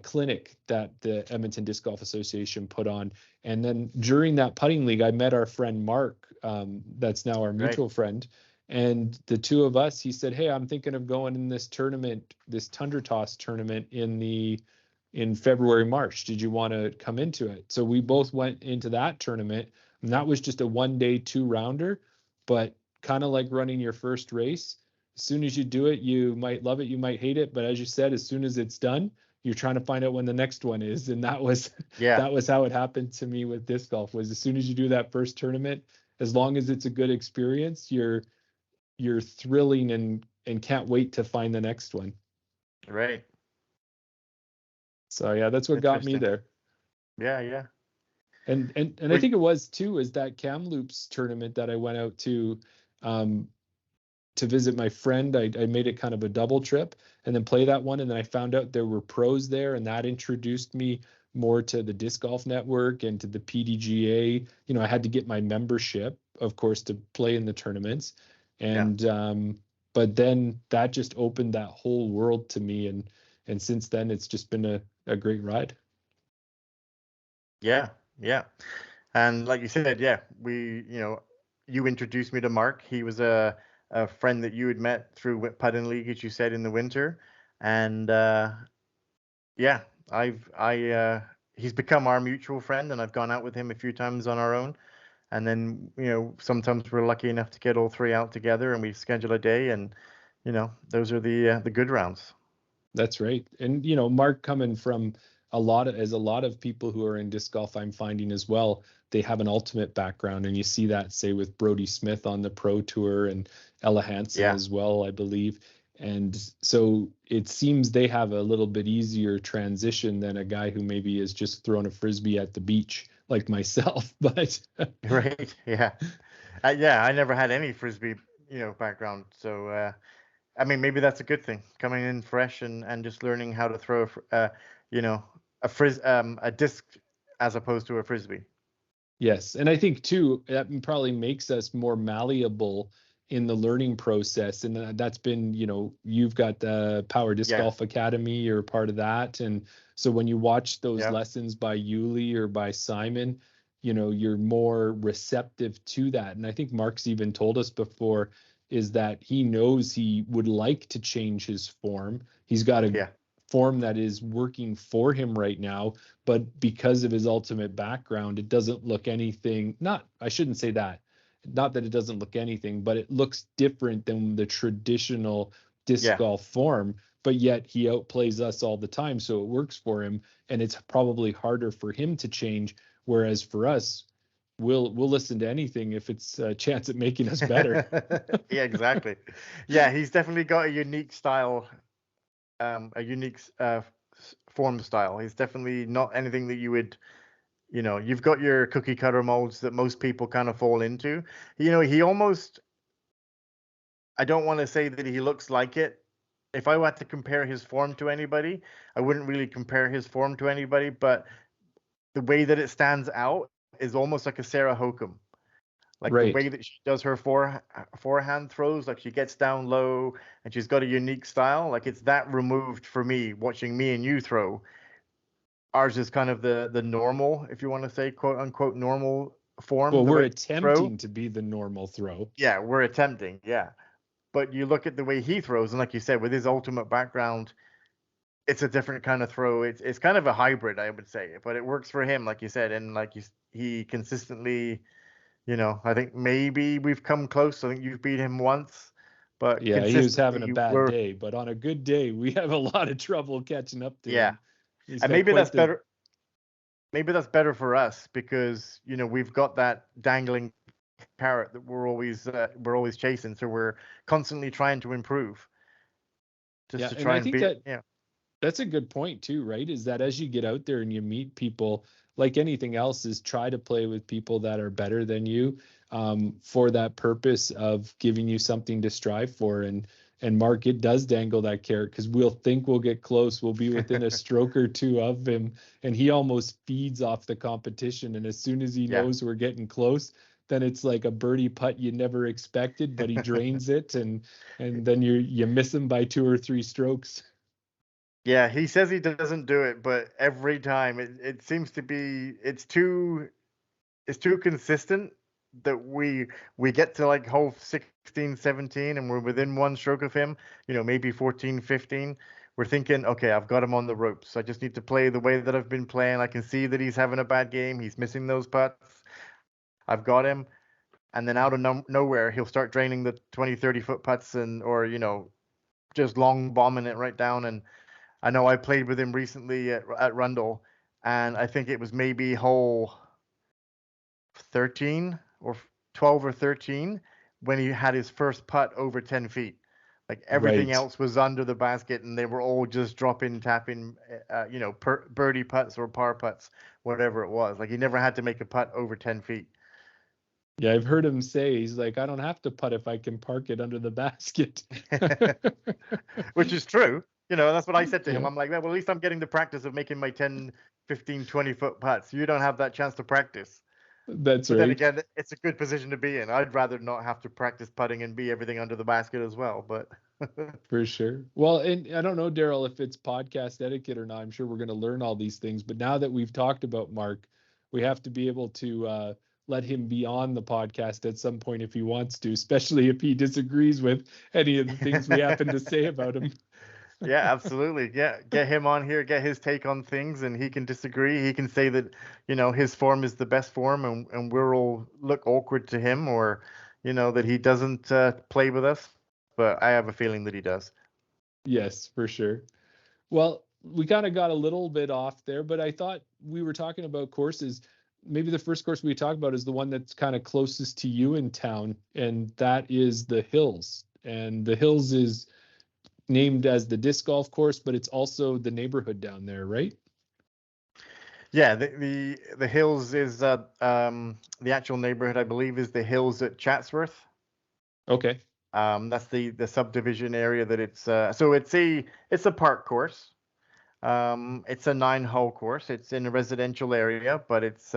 clinic that the Edmonton Disc Golf Association put on. And then during that putting league, I met our friend Mark, that's now our Right. mutual friend. And the two of us, he said, "Hey, I'm thinking of going in this tournament, this Tundra Toss tournament in February, March. Did you want to come into it?" So we both went into that tournament, and that was just a 1-day 2-rounder, but kind of like running your first race. As soon as you do it, you might love it, you might hate it, but as you said, as soon as it's done, you're trying to find out when the next one is. And that was Yeah. that was how it happened to me with disc golf. Was as soon as you do that first tournament, as long as it's a good experience, you're thrilling and can't wait to find the next one. Right. So yeah, that's what got me Interesting. there. Yeah. Yeah. And I think it was too, is that Kamloops tournament that I went out to visit my friend. I made it kind of a double trip and then play that one. And then I found out there were pros there, and that introduced me more to the Disc Golf Network and to the PDGA. I had to get my membership, of course, to play in the tournaments. And but then that just opened that whole world to me. And since then, it's just been a great ride. Yeah. Yeah. And like you said, yeah, you introduced me to Mark. He was a friend that you had met through Paddling League, as you said, in the winter. And yeah, he's become our mutual friend, and I've gone out with him a few times on our own. And then, sometimes we're lucky enough to get all three out together, and we schedule a day, and those are the good rounds. That's right. And Mark, coming from a lot of people who are in disc golf, I'm finding as well, they have an ultimate background, and you see that, say, with Brody Smith on the Pro Tour and Ella Hansen Yeah. as well, I believe. And so it seems they have a little bit easier transition than a guy who maybe is just throwing a frisbee at the beach like myself. But Right. Yeah. Yeah. I never had any frisbee, background, so I mean, maybe that's a good thing, coming in fresh and just learning how to throw a disc as opposed to a frisbee. yes, and I think too that probably makes us more malleable in the learning process, and that's been, you've got the Power Disc Yeah. Golf Academy, you're part of that, and so when you watch those Yeah. lessons by Yuli or by Simon, you're more receptive to that. And I think Mark's even told us before, is that he knows he would like to change his form. He's got a form that is working for him right now, but because of his ultimate background, it doesn't look anything, I shouldn't say that. Not that it doesn't look anything, but it looks different than the traditional disc golf form, but yet he outplays us all the time, so it works for him, and it's probably harder for him to change, whereas for us, we'll listen to anything if it's a chance at making us better. Yeah, exactly. Yeah, he's definitely got a unique style, a unique form style. He's definitely not anything that you would, you've got your cookie cutter molds that most people kind of fall into. He almost, I don't want to say that he looks like it. If I had to compare his form to anybody, I wouldn't really compare his form to anybody, but the way that it stands out is almost like a Sarah Hokum. Like the way that she does her forehand throws, like she gets down low and she's got a unique style. Like it's that removed for me watching me and you throw. Ours is kind of the normal, if you want to say, quote unquote, normal form. Well, we're attempting to be the normal throw. Yeah, we're attempting. Yeah. But you look at the way he throws, and like you said, with his ultimate background, it's a different kind of throw. It's kind of a hybrid, I would say, but it works for him, like you said, and he consistently. I think maybe we've come close. I think you've beat him once, but yeah, he was having a bad day. But on a good day, we have a lot of trouble catching up to him. And maybe that's better. Maybe that's better for us because we've got that dangling carrot that we're always chasing. So we're constantly trying to improve. Just to try and beat. That's a good point too, right? Is that as you get out there and you meet people, like anything else, is try to play with people that are better than you, for that purpose of giving you something to strive for. And Mark, it does dangle that carrot because we'll think we'll get close. We'll be within a stroke or two of him, and he almost feeds off the competition. And as soon as he knows we're getting close, then it's like a birdie putt you never expected, but he drains it, and then you miss him by 2 or 3 strokes. Yeah, he says he doesn't do it, but every time it seems to be it's too consistent that we get to like hole 16, 17 and we're within 1 stroke of him, maybe 14, 15. We're thinking, okay, I've got him on the ropes. I just need to play the way that I've been playing. I can see that he's having a bad game. He's missing those putts. I've got him. And then out of nowhere, he'll start draining the 20, 30 foot putts or just long bombing it right down. And I know I played with him recently at Rundle, and I think it was maybe hole 13 or 12 or 13 when he had his first putt over 10 feet. Like everything else was under the basket, and they were all just tapping, birdie putts or par putts, whatever it was. Like he never had to make a putt over 10 feet. Yeah, I've heard him say, he's like, I don't have to putt if I can park it under the basket. Which is true. That's what I said to him. I'm like, well, at least I'm getting the practice of making my 10, 15, 20-foot putts. You don't have that chance to practice. That's right. Then again, it's a good position to be in. I'd rather not have to practice putting and be everything under the basket as well. But for sure. Well, and I don't know, Darryl, if it's podcast etiquette or not. I'm sure we're going to learn all these things. But now that we've talked about Mark, we have to be able to let him be on the podcast at some point if he wants to, especially if he disagrees with any of the things we happen to say about him. Yeah, absolutely. Yeah, get him on here, get his take on things, and he can disagree. He can say that, his form is the best form, and we're all look awkward to him, or, that he doesn't play with us. But I have a feeling that he does. Yes, for sure. Well, we kind of got a little bit off there, but I thought we were talking about courses. Maybe the first course we talk about is the one that's kind of closest to you in town, and that is the Hills. And the Hills is named as the disc golf course, but it's also the neighborhood down there, right? Yeah, the Hills is the actual neighborhood, I believe, is the Hills at Chatsworth. Okay. That's the subdivision area that it's so it's a park course. It's a 9-hole course. It's in a residential area, but it's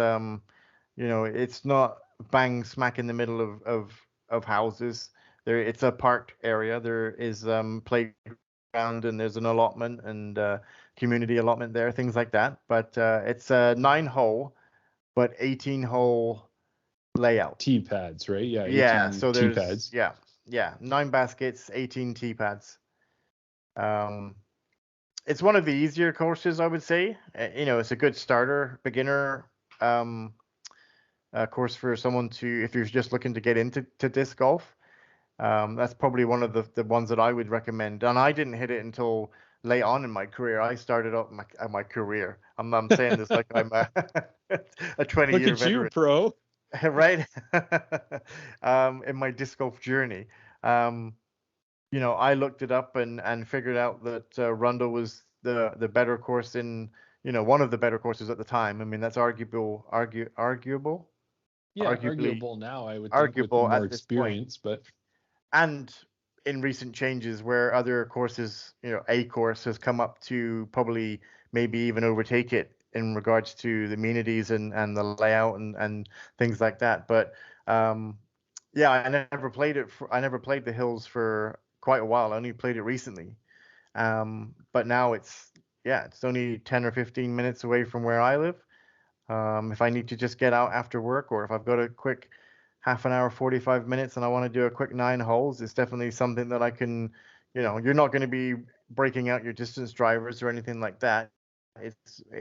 it's not bang smack in the middle of houses. It's a parked area. There is playground, and there's an allotment and community allotment there, things like that. But it's a 9-hole, but 18-hole layout. Tee pads, right? Yeah. Yeah. So there's Tee pads. Yeah. Yeah, 9 baskets, 18 tee pads. It's one of the easier courses, I would say. It's a good starter, beginner course for someone to, if you're just looking to get into disc golf. That's probably one of the ones that I would recommend. And I didn't hit it until late on in my career. I started up my career. I'm saying this like I'm a, a 20-year Look at you, veteran, pro. right? In my disc golf journey. I looked it up and figured out that Rundle was the better course in, one of the better courses at the time. I mean, that's arguable, Yeah, arguably arguable now, I would think, with the arguable more at this point. experience, but And in recent changes where other courses, a course has come up to probably maybe even overtake it in regards to the amenities and the layout and things like that. But yeah, I never played it. I never played the hills for quite a while. I only played it recently. But now it's only 10 or 15 minutes away from where I live. If I need to just get out after work, or if I've got a quick half an hour, 45 minutes, and I want to do a quick 9 holes, it's definitely something that I can, you're not going to be breaking out your distance drivers or anything like that.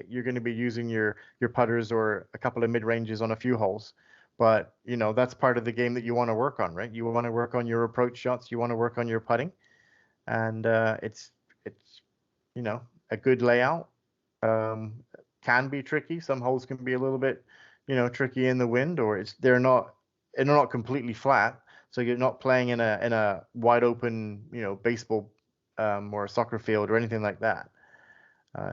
You're going to be using your putters or a couple of mid ranges on a few holes. But, that's part of the game that you want to work on, right? You want to work on your approach shots, you want to work on your putting, and it's a good layout. Can be tricky. Some holes can be a little bit, tricky in the wind, or they're not completely flat. So you're not playing in a wide open, baseball or a soccer field or anything like that.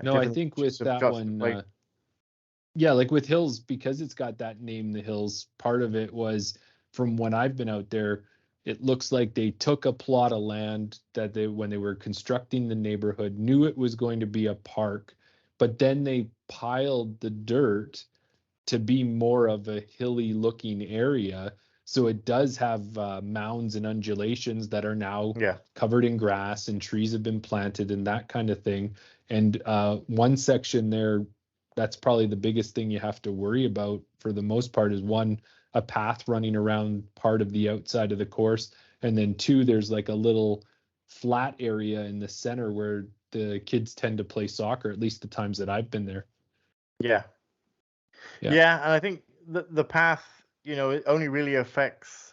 no, I Different think with some that shots to one, play. yeah, like with Hills, because it's got that name, the Hills, part of it was, from when I've been out there, it looks like they took a plot of land that when they were constructing the neighborhood, knew it was going to be a park, but then they piled the dirt to be more of a hilly looking area. So it does have mounds and undulations that are now Yeah. covered in grass, and trees have been planted and that kind of thing. And one section there, that's probably the biggest thing you have to worry about for the most part, is one, a path running around part of the outside of the course. And then two, there's like a little flat area in the center where the kids tend to play soccer, at least the times that I've been there. Yeah. Yeah. Yeah. And I think the path, it only really affects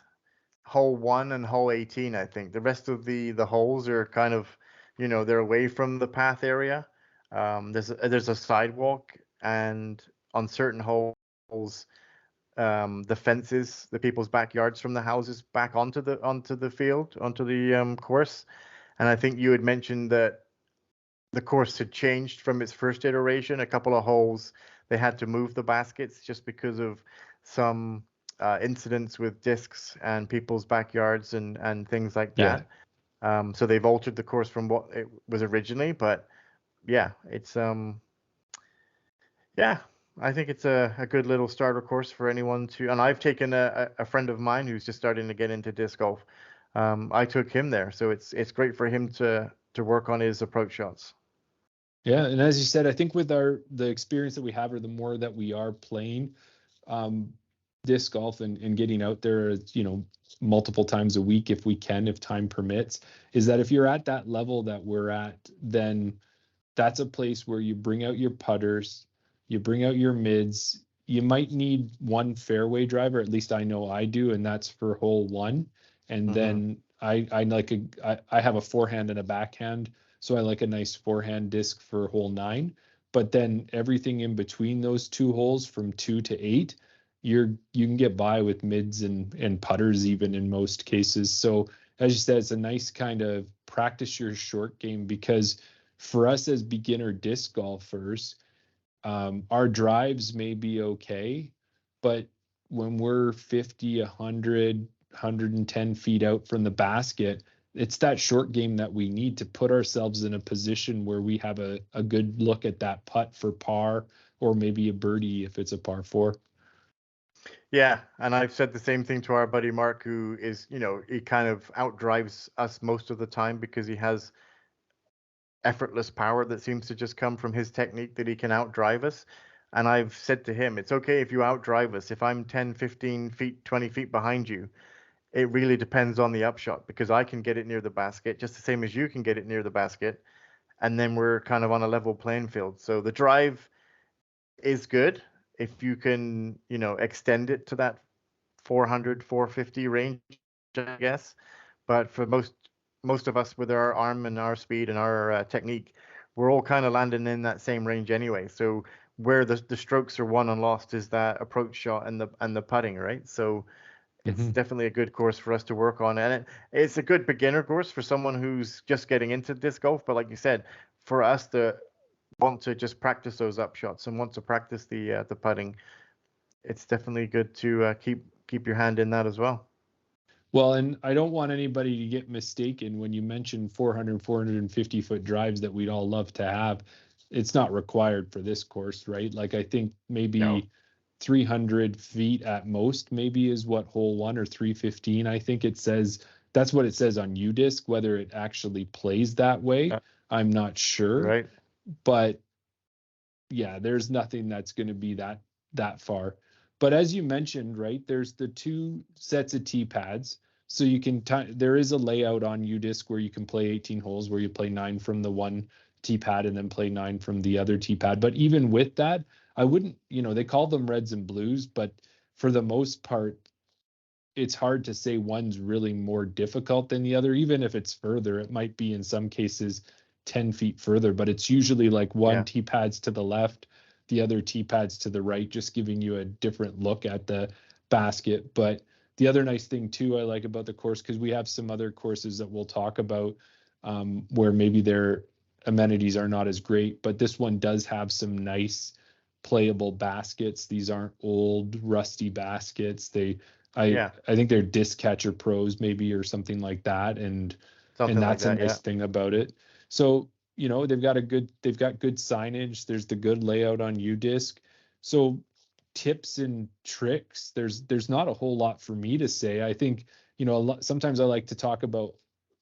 hole 1 and hole 18. I think the rest of the holes are kind of, they're away from the path area. There's a sidewalk, and on certain holes, the fences, the people's backyards from the houses back onto the field, onto the course. And I think you had mentioned that the course had changed from its first iteration. A couple of holes, they had to move the baskets just because of some incidents with discs and people's backyards and things like Yeah. that. So they've altered the course from what it was originally, but yeah, it's yeah, I think it's a good little starter course for anyone to. And I've taken a friend of mine who's just starting to get into disc golf. I took him there, so it's great for him to work on his approach shots. Yeah, and as you said, I think with the experience that we have, or the more that we are playing disc golf and getting out there, multiple times a week if we can, if time permits, is that if you're at that level that we're at, then that's a place where you bring out your putters, you bring out your mids. You might need one fairway driver, at least I know I do, and that's for hole 1. And then I have a forehand and a backhand, so I like a nice forehand disc for hole 9. But then everything in between those two holes, from 2 to 8, you can get by with mids and putters even in most cases. So as you said, it's a nice kind of practice your short game, because for us as beginner disc golfers, our drives may be okay, but when we're 50, 100, 110 feet out from the basket, it's that short game that we need to put ourselves in a position where we have a good look at that putt for par, or maybe a birdie if it's a par 4. Yeah, and I've said the same thing to our buddy Mark, who is, he kind of outdrives us most of the time because he has effortless power that seems to just come from his technique, that he can outdrive us. And I've said to him, it's okay if you outdrive us. If I'm 10, 15 feet, 20 feet behind you, it really depends on the upshot, because I can get it near the basket just the same as you can get it near the basket, and then we're kind of on a level playing field. So the drive is good if you can, extend it to that 400, 450 range, I guess. But for most of us with our arm and our speed and our technique, we're all kind of landing in that same range anyway. So where the strokes are won and lost is that approach shot and the putting, right? So it's definitely a good course for us to work on, and it's a good beginner course for someone who's just getting into disc golf. But like you said, for us to want to just practice those up shots and want to practice the putting, it's definitely good to keep your hand in that as well. Well, and I don't want anybody to get mistaken when you mention 400, 450 foot drives that we'd all love to have. It's not required for this course, right? Like I think maybe No. 300 feet at most, maybe is what hole 1, or 315. I think it says that's what it says on Udisc. Whether it actually plays that way, I'm not sure. Right. But yeah, there's nothing that's going to be that far. But as you mentioned, right, there's the 2 sets of tee pads. So you can there is a layout on Udisc where you can play 18 holes, where you play 9 from the one tee pad and then play 9 from the other tee pad. But even with that, I wouldn't, they call them reds and blues, but for the most part, it's hard to say one's really more difficult than the other. Even if it's further, it might be in some cases 10 feet further, but it's usually like one tee pads to the left, the other tee pads to the right, just giving you a different look at the basket. But the other nice thing too, I like about the course, because we have some other courses that we'll talk about where maybe their amenities are not as great, but this one does have some nice playable baskets. These aren't old rusty baskets. I think they're disc catcher pros maybe, or something like that, and that's a nice thing about it. So they've got good signage. There's the good layout on Udisc. So tips and tricks, there's not a whole lot for me to say. I think sometimes I like to talk about,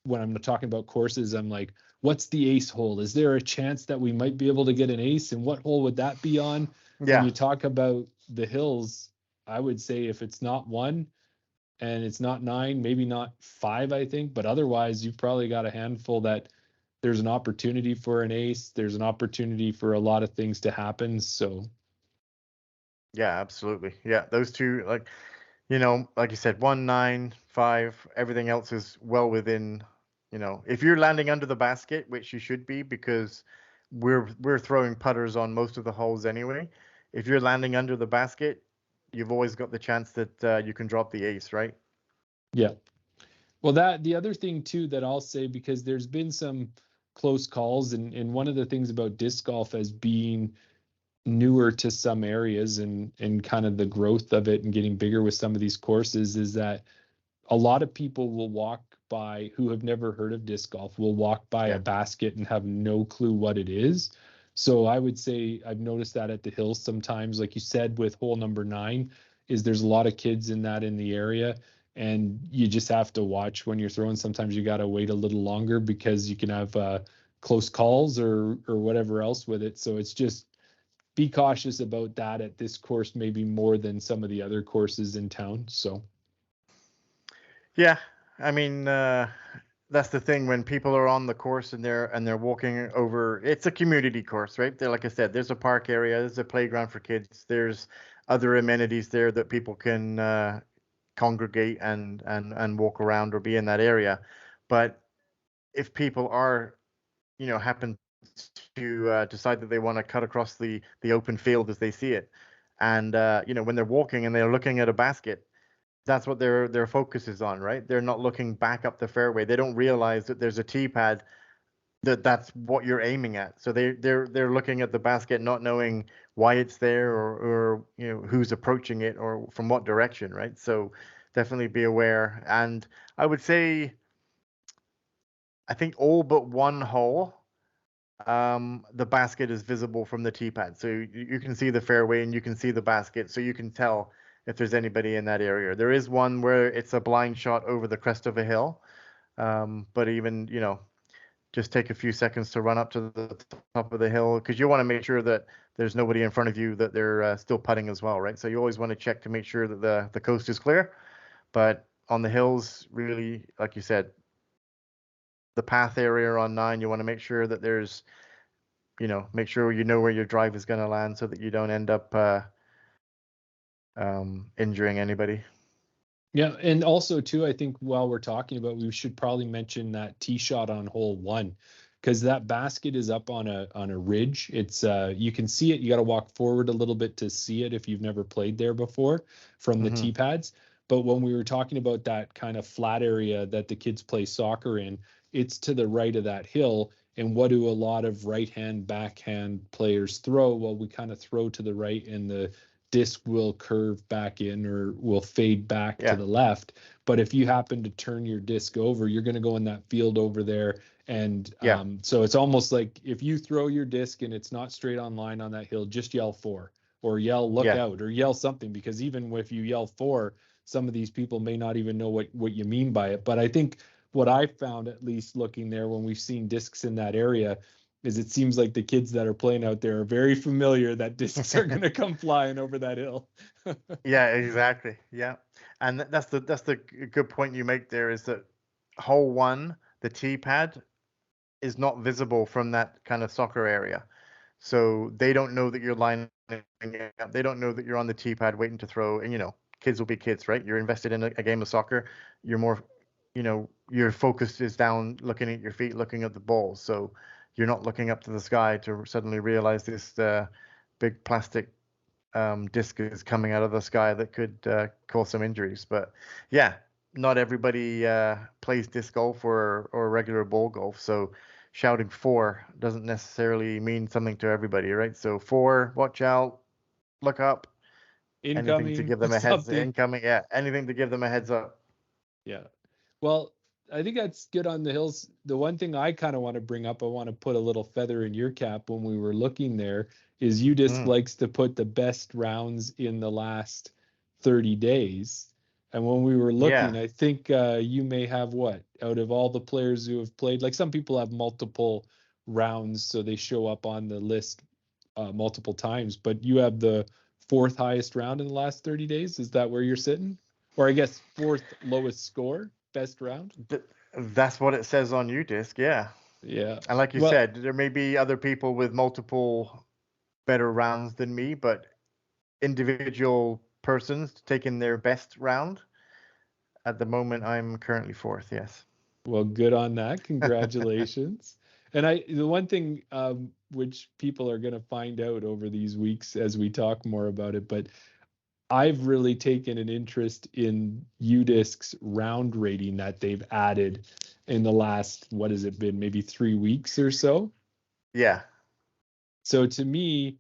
when I'm talking about courses, I'm like, what's the ace hole? Is there a chance that we might be able to get an ace, and what hole would that be on? When you talk about the hills, I would say if it's not 1 and it's not 9, maybe not 5, I think, but otherwise you've probably got a handful that there's an opportunity for an ace. There's an opportunity for a lot of things to happen. So yeah, absolutely. Yeah, those two, like you said, 1, 9, 5, everything else is well within, if you're landing under the basket, which you should be, because we're throwing putters on most of the holes anyway. If you're landing under the basket, you've always got the chance that you can drop the ace, right? Yeah. Well, the other thing too that I'll say, because there's been some close calls, and one of the things about disc golf as being newer to some areas and kind of the growth of it and getting bigger with some of these courses, is that a lot of people will walk by, who have never heard of disc golf, will walk by a basket and have no clue what it is. So I would say I've noticed that at the hills sometimes, like you said, with hole number 9, is there's a lot of kids in the area, and you just have to watch when you're throwing. Sometimes you got to wait a little longer because you can have close calls or whatever else with it. So it's just, be cautious about that at this course, maybe more than some of the other courses in town. So yeah, I mean, that's the thing, when people are on the course and they're walking over. It's a community course, right? There, like I said, there's a park area, there's a playground for kids, there's other amenities there that people can congregate and walk around or be in that area. But if people are, happen to decide that they want to cut across the open field as they see it, and when they're walking and they're looking at a basket, that's what their focus is on, right? They're not looking back up the fairway. They don't realize that there's a tee pad, that's what you're aiming at. So they're looking at the basket, not knowing why it's there, or who's approaching it or from what direction, right? So definitely be aware. And I would say, I think all but one hole, the basket is visible from the tee pad. So you can see the fairway and you can see the basket, so you can tell if there's anybody in that area. There is one where it's a blind shot over the crest of a hill, but even, just take a few seconds to run up to the top of the hill, because you want to make sure that there's nobody in front of you, that they're still putting as well, right? So you always want to check to make sure that the coast is clear. But on the hills, really, like you said, the path area on 9, you want to make sure that there's, make sure you know where your drive is going to land so that you don't end up injuring anybody. Yeah, and also too, I think while we're talking about, we should probably mention that tee shot on hole 1, because that basket is up on a ridge. It's you can see it. You got to walk forward a little bit to see it if you've never played there before from the tee pads. But when we were talking about that kind of flat area that the kids play soccer in, it's to the right of that hill. And what do a lot of right-hand, backhand players throw? Well, we kind of throw to the right, and the disc will curve back in or will fade back to the left. But if you happen to turn your disc over, you're going to go in that field over there. And so it's almost like if you throw your disc and it's not straight on line on that hill, just yell 4 or yell look out or yell something, because even if you yell 4, some of these people may not even know what you mean by it. But I think what I found, at least looking there when we've seen discs in that area, is it seems like the kids that are playing out there are very familiar that discs are going to come flying over that hill. Yeah, exactly. Yeah. And that's the good point you make there, is that hole 1, the tee pad, is not visible from that kind of soccer area. So they don't know that you're lining up. They don't know that you're on the tee pad waiting to throw. And, kids will be kids, right? You're invested in a game of soccer. You're more, your focus is down, looking at your feet, looking at the ball. So you're not looking up to the sky to suddenly realize this big plastic disc is coming out of the sky that could cause some injuries. But yeah, not everybody plays disc golf or regular ball golf. So shouting 4 doesn't necessarily mean something to everybody, right? So 4, watch out, look up, anything to Incoming, give them a heads something. incoming. Yeah, anything to give them a heads up. Yeah. Well, I think that's good on the hills. The one thing I kind of want to bring up, I want to put a little feather in your cap when we were looking there, is Udisc likes to put the best rounds in the last 30 days. And when we were looking, I think you may have what, out of all the players who have played, like some people have multiple rounds, so they show up on the list multiple times, but you have the 4th highest round in the last 30 days. Is that where you're sitting? Or I guess 4th lowest score, best round? That's what it says on Udisc, yeah. Yeah. And like you said, there may be other people with multiple better rounds than me, but individual persons taking their best round, at the moment, I'm currently 4th, yes. Well, good on that. Congratulations. And the one thing which people are going to find out over these weeks as we talk more about it, but I've really taken an interest in Udisc's round rating that they've added in the last, what has it been, maybe 3 weeks or so? Yeah. So to me,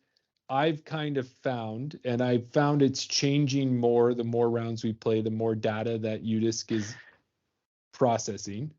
I've kind of found, and I've found it's changing more the more rounds we play, the more data that Udisc is processing.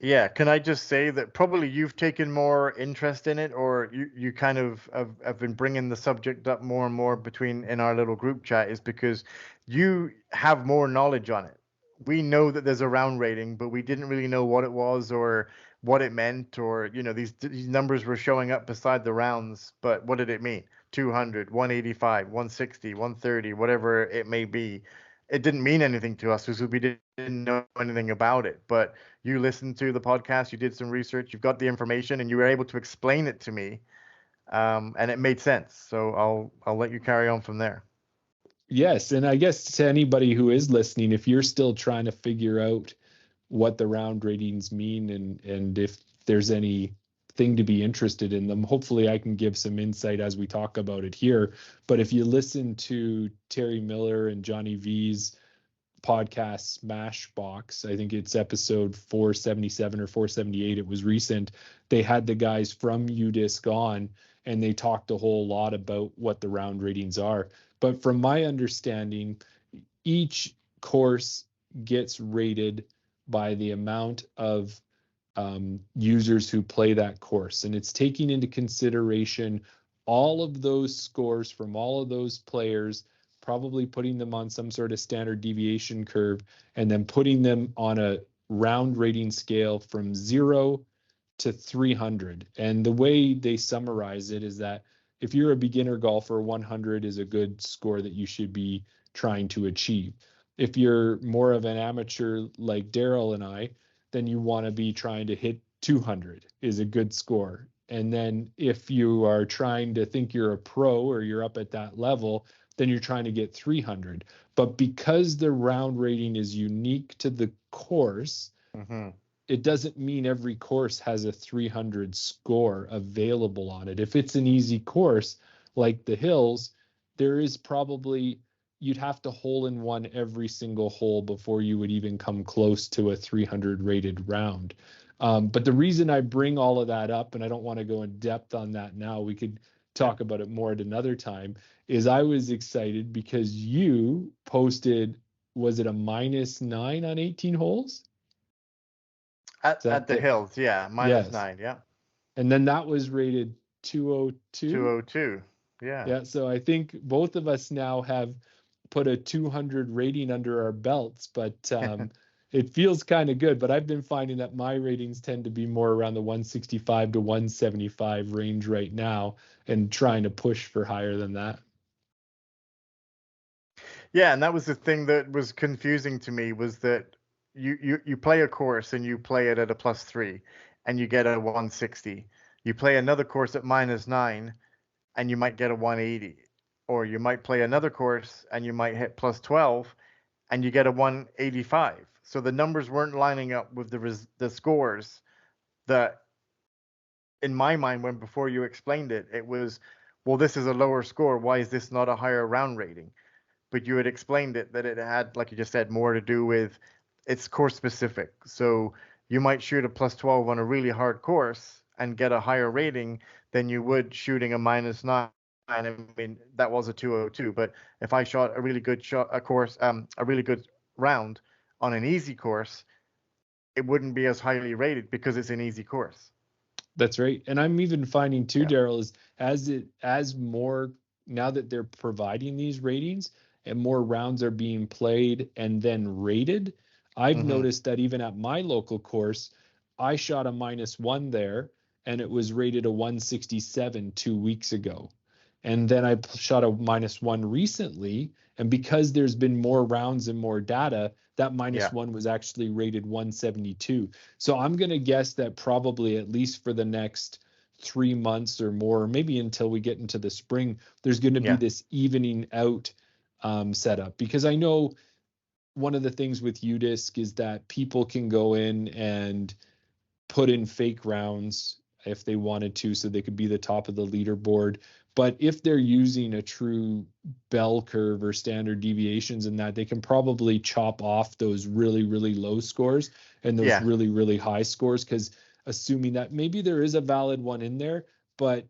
Yeah, can I just say that probably you've taken more interest in it, or you kind of have been bringing the subject up more and more in our little group chat, is because you have more knowledge on it. We know that there's a round rating, but we didn't really know what it was or what it meant, or these numbers were showing up beside the rounds, but what did it mean? 200, 185, 160, 130, whatever it may be. It didn't mean anything to us because we didn't know anything about it. But you listened to the podcast, you did some research, you've got the information, and you were able to explain it to me, and it made sense. So I'll let you carry on from there. Yes, and I guess to anybody who is listening, if you're still trying to figure out what the round ratings mean and if there's anything to be interested in them, hopefully I can give some insight as we talk about it here. But if you listen to Terry Miller and Johnny V's podcast Smashbox, I think it's episode 477 or 478, it was recent, they had the guys from Udisc on and they talked a whole lot about what the round ratings are. But from my understanding, each course gets rated by the amount of users who play that course, and it's taking into consideration all of those scores from all of those players, probably putting them on some sort of standard deviation curve, and then putting them on a round rating scale from 0 to 300. And the way they summarize it is that if you're a beginner golfer, 100 is a good score that you should be trying to achieve. If you're more of an amateur like Darryl and I, then you want to be trying to hit 200 is a good score. And then if you are trying to think you're a pro or you're up at that level, then you're trying to get 300. But because the round rating is unique to the course, it doesn't mean every course has a 300 score available on it. If it's an easy course like the hills, there is probably, you'd have to hole in one every single hole before you would even come close to a 300 rated round. But the reason I bring all of that up, and I don't want to go in depth on that now, we could talk about it more at another time, is I was excited because you posted, was it a -9 on 18 holes? At the hills, yeah, Yes. -9, yeah. And then that was rated 202. 202, yeah. Yeah. So I think both of us now have put a 200 rating under our belts, but it feels kind of good. But I've been finding that my ratings tend to be more around the 165 to 175 range right now, and trying to push for higher than that. Yeah, and that was the thing that was confusing to me, was that you play a course and you play it at a +3 and you get a 160. You play another course at -9 and you might get a 180. Or you might play another course and you might hit +12 and you get a 185. So the numbers weren't lining up with the scores that, in my mind, when before you explained it, it was, well, this is a lower score. Why is this not a higher round rating? But you had explained it that it had, like you just said, more to do with it's course specific. So you might shoot a +12 on a really hard course and get a higher rating than you would shooting a -9. I mean, that was a 202. But if I shot a really good a really good round on an easy course, it wouldn't be as highly rated because it's an easy course. That's right. And I'm even finding too, Darryl, is as more, now that they're providing these ratings and more rounds are being played and then rated, I've noticed that even at my local course, I shot a -1 there and it was rated a 167 2 weeks ago. And then I shot a -1 recently. And because there's been more rounds and more data, that -1 was actually rated 172. So I'm going to guess that probably at least for the next 3 months or more, maybe until we get into the spring, there's going to be this evening out setup. Because I know one of the things with Udisc is that people can go in and put in fake rounds if they wanted to, so they could be the top of the leaderboard. But if they're using a true bell curve or standard deviations in that, they can probably chop off those really, really low scores and those really, really high scores, because assuming that maybe there is a valid one in there, but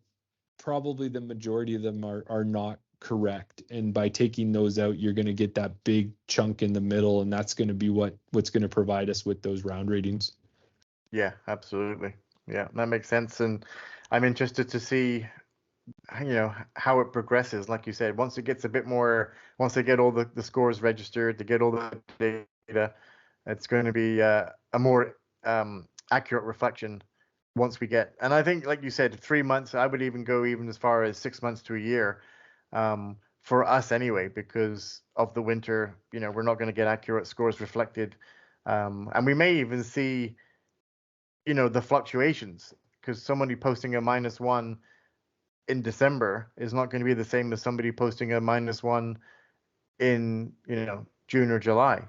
probably the majority of them are not correct. And by taking those out, you're going to get that big chunk in the middle, and that's going to be what's going to provide us with those round ratings. Yeah, absolutely. Yeah, that makes sense. And I'm interested to see, how it progresses. Like you said, once it gets a bit more, once they get all the scores registered, to get all the data, it's going to be a more accurate reflection once we get. And I think, like you said, 3 months, I would even go even as far as 6 months to a year, for us anyway, because of the winter. We're not going to get accurate scores reflected. And we may even see, the fluctuations, because somebody posting a -1 in December is not going to be the same as somebody posting a -1 in, June or July.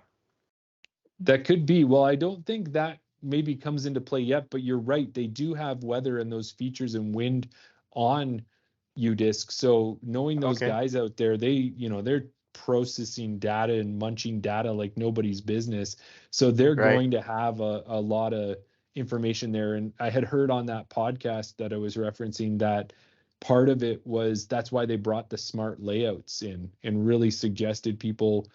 That could be. Well, I don't think that maybe comes into play yet, but you're right. They do have weather and those features and wind on Udisc. So knowing those guys out there, they're processing data and munching data like nobody's business. So they're going to have a lot of information there. And I had heard on that podcast that I was referencing that part of it was that's why they brought the smart layouts in and really suggested people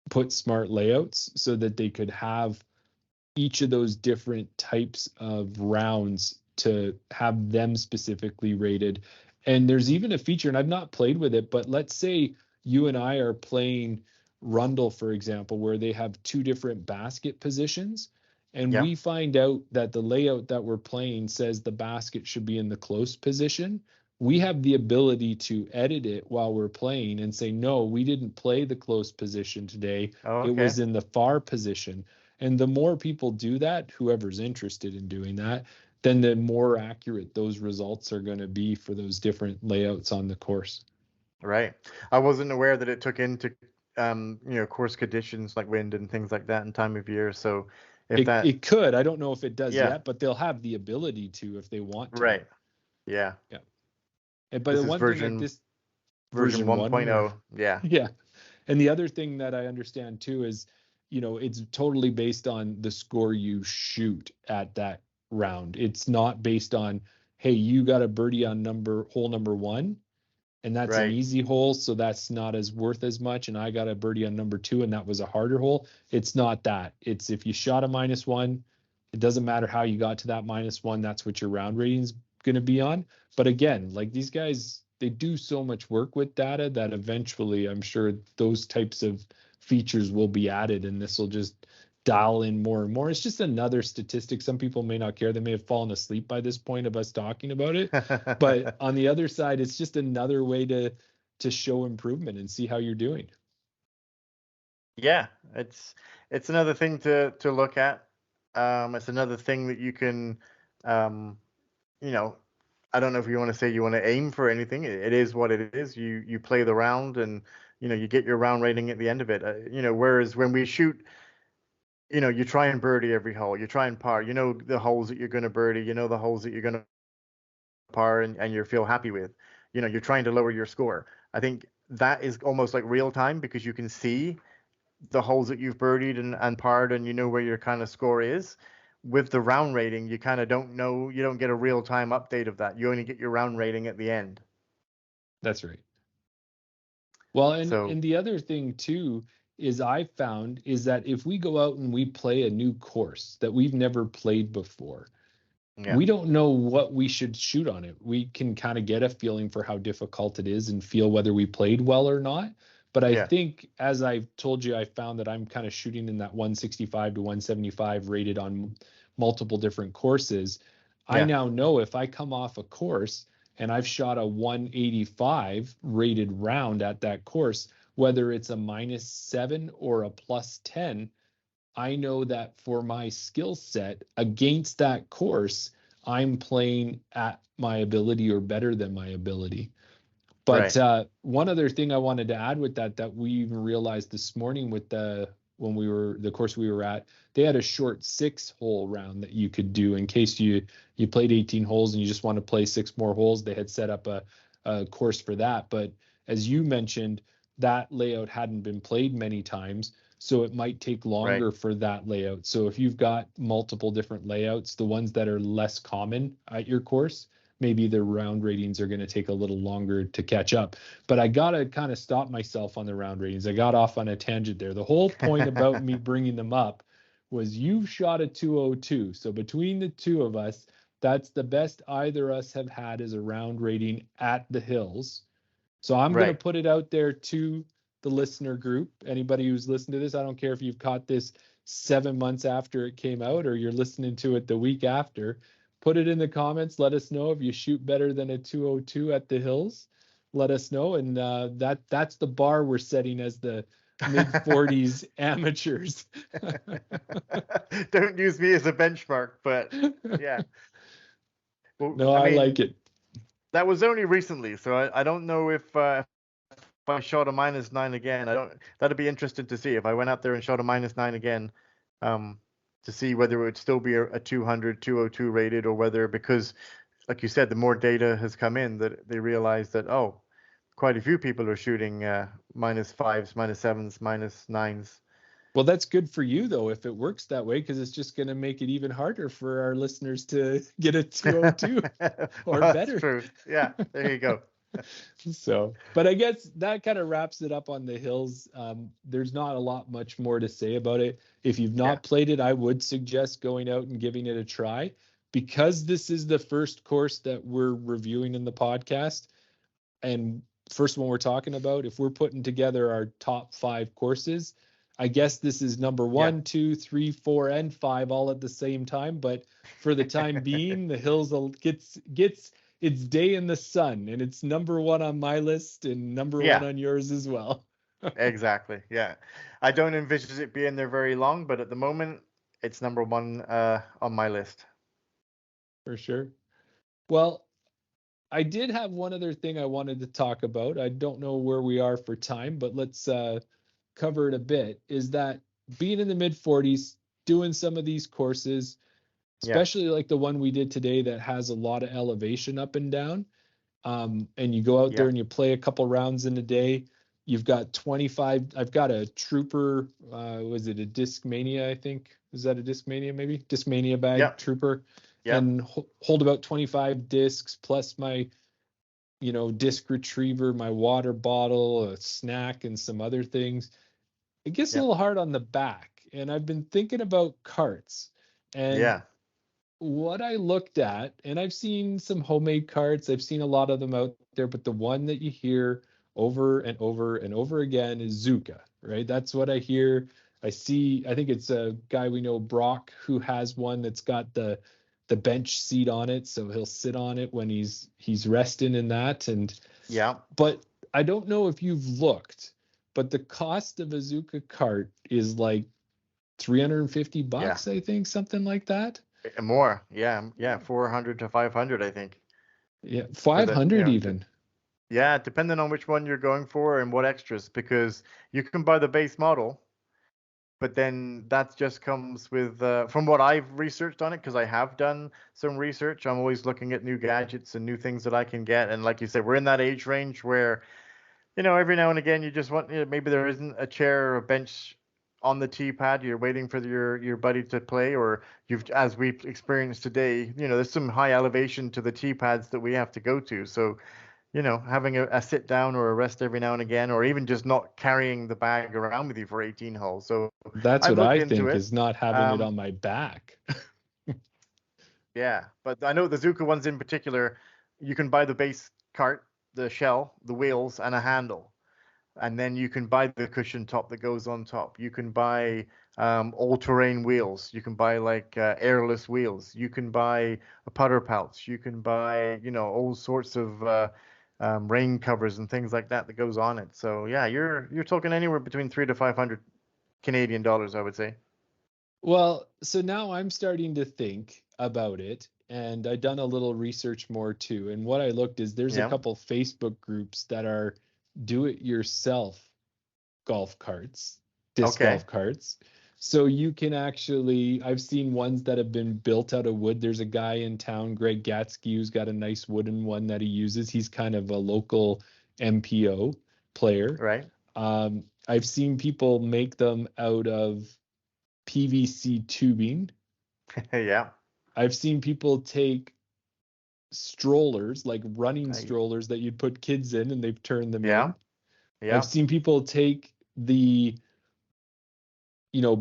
put smart layouts so that they could have each of those different types of rounds to have them specifically rated. And there's even a feature, and I've not played with it, but let's say you and I are playing Rundle, for example, where they have two different basket positions, and we find out that the layout that we're playing says the basket should be in the close position, we have the ability to edit it while we're playing and say, no, we didn't play the close position today. Oh, It okay. was in the far position. And the more people do that, whoever's interested in doing that, then the more accurate those results are going to be for those different layouts on the course. Right. I wasn't aware that it took into course conditions like wind and things like that and time of year. So if that, It could. I don't know if it does yeah, yet, but they'll have the ability to if they want to. right. Yeah. Yeah. But This the is one thing that version this version version 1 or 1.0. Yeah. yeah. And the other thing that I understand too is, it's totally based on the score you shoot at that round. It's not based on, hey, you got a birdie on hole number 1, and that's an Right. easy hole, so that's not as worth as much. And I got a birdie on number 2, and that was a harder hole. It's not that. It's if you shot a -1, it doesn't matter how you got to that -1. That's what your round rating is going to be on. But again, like these guys, they do so much work with data that eventually I'm sure those types of features will be added, and this will just dial in more and more. It's just another statistic. Some people may not care. They may have fallen asleep by this point of us talking about it. But on the other side, it's just another way to show improvement and see how you're doing. Yeah, it's another thing to look at. It's another thing that you can, you know, I don't know if you want to say you want to aim for anything. It is what it is. You play the round, and you get your round rating at the end of it. Whereas when we shoot, you try and birdie every hole. You try and par. You know the holes that you're going to birdie. You know the holes that you're going to par, and you feel happy with. You're trying to lower your score. I think that is almost like real time because you can see the holes that you've birdied and parred, and you know where your kind of score is. With the round rating, you kind of don't know. You don't get a real time update of that. You only get your round rating at the end. That's right. Well, So and the other thing too is I found is that if we go out and we play a new course that we've never played before, yeah, we don't know what we should shoot on it. We can kind of get a feeling for how difficult it is and feel whether we played well or not. But I yeah, think, as I've told you, I found that I'm kind of shooting in that 165 to 175 rated on multiple different courses. I yeah, now know if I come off a course and I've shot a 185 rated round at that course, whether it's a -7 or a +10, I know that for my skill set against that course, I'm playing at my ability or better than my ability. But right, one other thing I wanted to add with that we even realized this morning with the course we were at, they had a short 6-hole round that you could do in case you played 18 holes and you just want to play 6 more holes. They had set up a course for that. But as you mentioned, that layout hadn't been played many times, so it might take right, longer for that layout. So if you've got multiple different layouts, the ones that are less common at your course, maybe the round ratings are going to take a little longer to catch up. But I got to kind of stop myself on the round ratings. I got off on a tangent there. The whole point about me bringing them up was you've shot a 202. So between the two of us, that's the best either of us have had as a round rating at the hills. So I'm going to right. put it out there to the listener group. Anybody who's listened to this, I don't care if you've caught this 7 months after it came out or you're listening to it the week after. Put it in the comments. Let us know if you shoot better than a 202 at the hills. Let us know. And that's the bar we're setting as the mid 40s amateurs. Don't use me as a benchmark, but yeah. Well, No, I I mean, like it. that was only recently, so I don't know if I shot a -9 again. I don't. That'd be interesting to see if I went out there and shot a -9 again, um, to see whether it would still be a 200, 202 rated, or whether, because, like you said, the more data has come in, that they realize that, oh, quite a few people are shooting -5s, -7s, -9s. Well, that's good for you, though, if it works that way, because it's just going to make it even harder for our listeners to get a 202 Well, or that's better. true. Yeah, there you go. So, but I guess that kind of wraps it up on the hills. There's not a lot much more to say about it. If you've Yeah, not played it, I would suggest going out and giving it a try. Because this is the first course that we're reviewing in the podcast, and first one we're talking about, if we're putting together our top 5 courses, I guess this is number yeah. 1, 2, 3, 4, and 5 all at the same time. But for the time being, the hills gets it's Day in the Sun, and it's number one on my list and number one Yeah, on yours as well. exactly. Yeah. I don't envisage it being there very long, but at the moment, it's number one on my list. For sure. Well, I did have one other thing I wanted to talk about. I don't know where we are for time, but let's cover it a bit. Is that being in the mid 40s, doing some of these courses, Yeah. especially like the one we did today that has a lot of elevation up and down, and you go out there Yeah. and you play a couple rounds in a day. You've got 25. I've got a Trooper. Was it a Discmania? I think, is that a Discmania? Maybe Discmania bag Yeah. Trooper, Yeah. and hold about 25 discs plus my disc retriever, my water bottle, a snack, and some other things. It gets a Yeah. little hard on the back, and I've been thinking about carts. And Yeah. what I looked at, and I've seen some homemade carts, I've seen a lot of them out there, but the one that you hear over and over and over again is Zuca, right? That's what I hear. I see, I think it's a guy we know, Brock, who has one that's got the bench seat on it, so he'll sit on it when he's resting in that. And Yeah. but I don't know if you've looked, but the cost of a Zuca cart is like 350 Yeah. bucks, I think, something like that. More. Yeah. Yeah. 400 to 500, I think. Yeah, For the, 500 even. yeah, depending on which one you're going for and what extras, because you can buy the base model, but then that just comes with, from what I've researched on it, because I have done some research. I'm always looking at new gadgets and new things that I can get. And like you said, we're in that age range where, every now and again you just want, maybe there isn't a chair or a bench on the tee pad. You're waiting for your buddy to play, or as we've experienced today, there's some high elevation to the tee pads that we have to go to. So having a sit down or a rest every now and again, or even just not carrying the bag around with you for 18 holes. So That's I've what looked I into think, it. is not having it Um, on my back. yeah, but I know the Zuka ones in particular, you can buy the base cart, the shell, the wheels, and a handle. And then you can buy the cushion top that goes on top. You can buy all-terrain wheels. You can buy like airless wheels. You can buy a putter pouch. You can buy, all sorts of rain covers and things like that that goes on it. So yeah, you're talking anywhere between 300 to 500 Canadian dollars, I would say. Well, so now I'm starting to think about it, and I done a little research more too. And what I looked is there's a Yeah. couple Facebook groups that are do it yourself golf carts, disc Okay. golf carts. So you can actually, I've seen ones that have been built out of wood. There's a guy in town, Greg Gatsky, who's got a nice wooden one that he uses. He's kind of a local MPO player. Right. I've seen people make them out of PVC tubing. Yeah. I've seen people take strollers, like running I, strollers that you'd put kids in, and they've turned them yeah. in. I've Yeah. seen people take the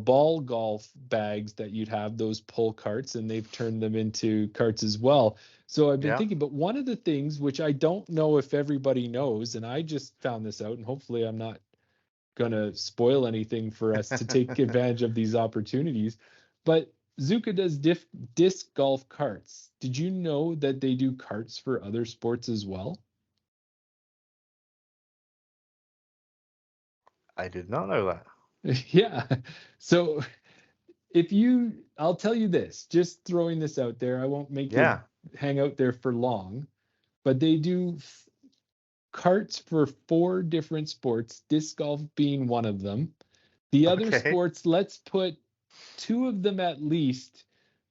ball golf bags that you'd have, those pull carts, and they've turned them into carts as well. So I've been Yeah. thinking, but one of the things which I don't know if everybody knows, and I just found this out, and hopefully I'm not going to spoil anything for us to take advantage of these opportunities, but Zuca does disc golf carts. Did you know that they do carts for other sports as well? I did not know that. Yeah. So I'll tell you this, just throwing this out there, I won't make you Yeah. hang out there for long, but they do carts for 4 different sports, disc golf being one of them. The other Okay. sports, let's put 2 of them at least,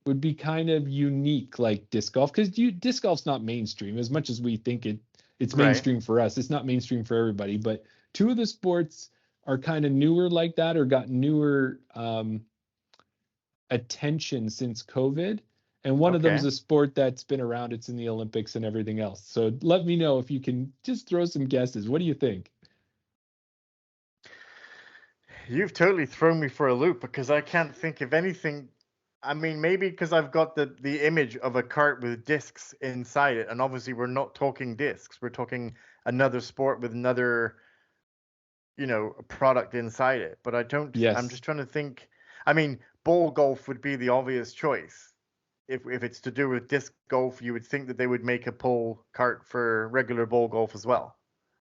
would be kind of unique, like disc golf, because disc golf's not mainstream as much as we think it's Right. mainstream for us. It's not mainstream for everybody, but 2 of the sports are kind of newer like that, or got newer attention since COVID. And one of them is Okay. a sport that's been around. It's in the Olympics and everything else. So let me know if you can just throw some guesses. What do you think? You've totally thrown me for a loop because I can't think of anything. I mean, maybe because I've got the image of a cart with discs inside it, and obviously we're not talking discs. We're talking another sport with another, product inside it. But I'm Yes. just trying to think. I mean, ball golf would be the obvious choice. if it's to do with disc golf, you would think that they would make a pull cart for regular ball golf as well.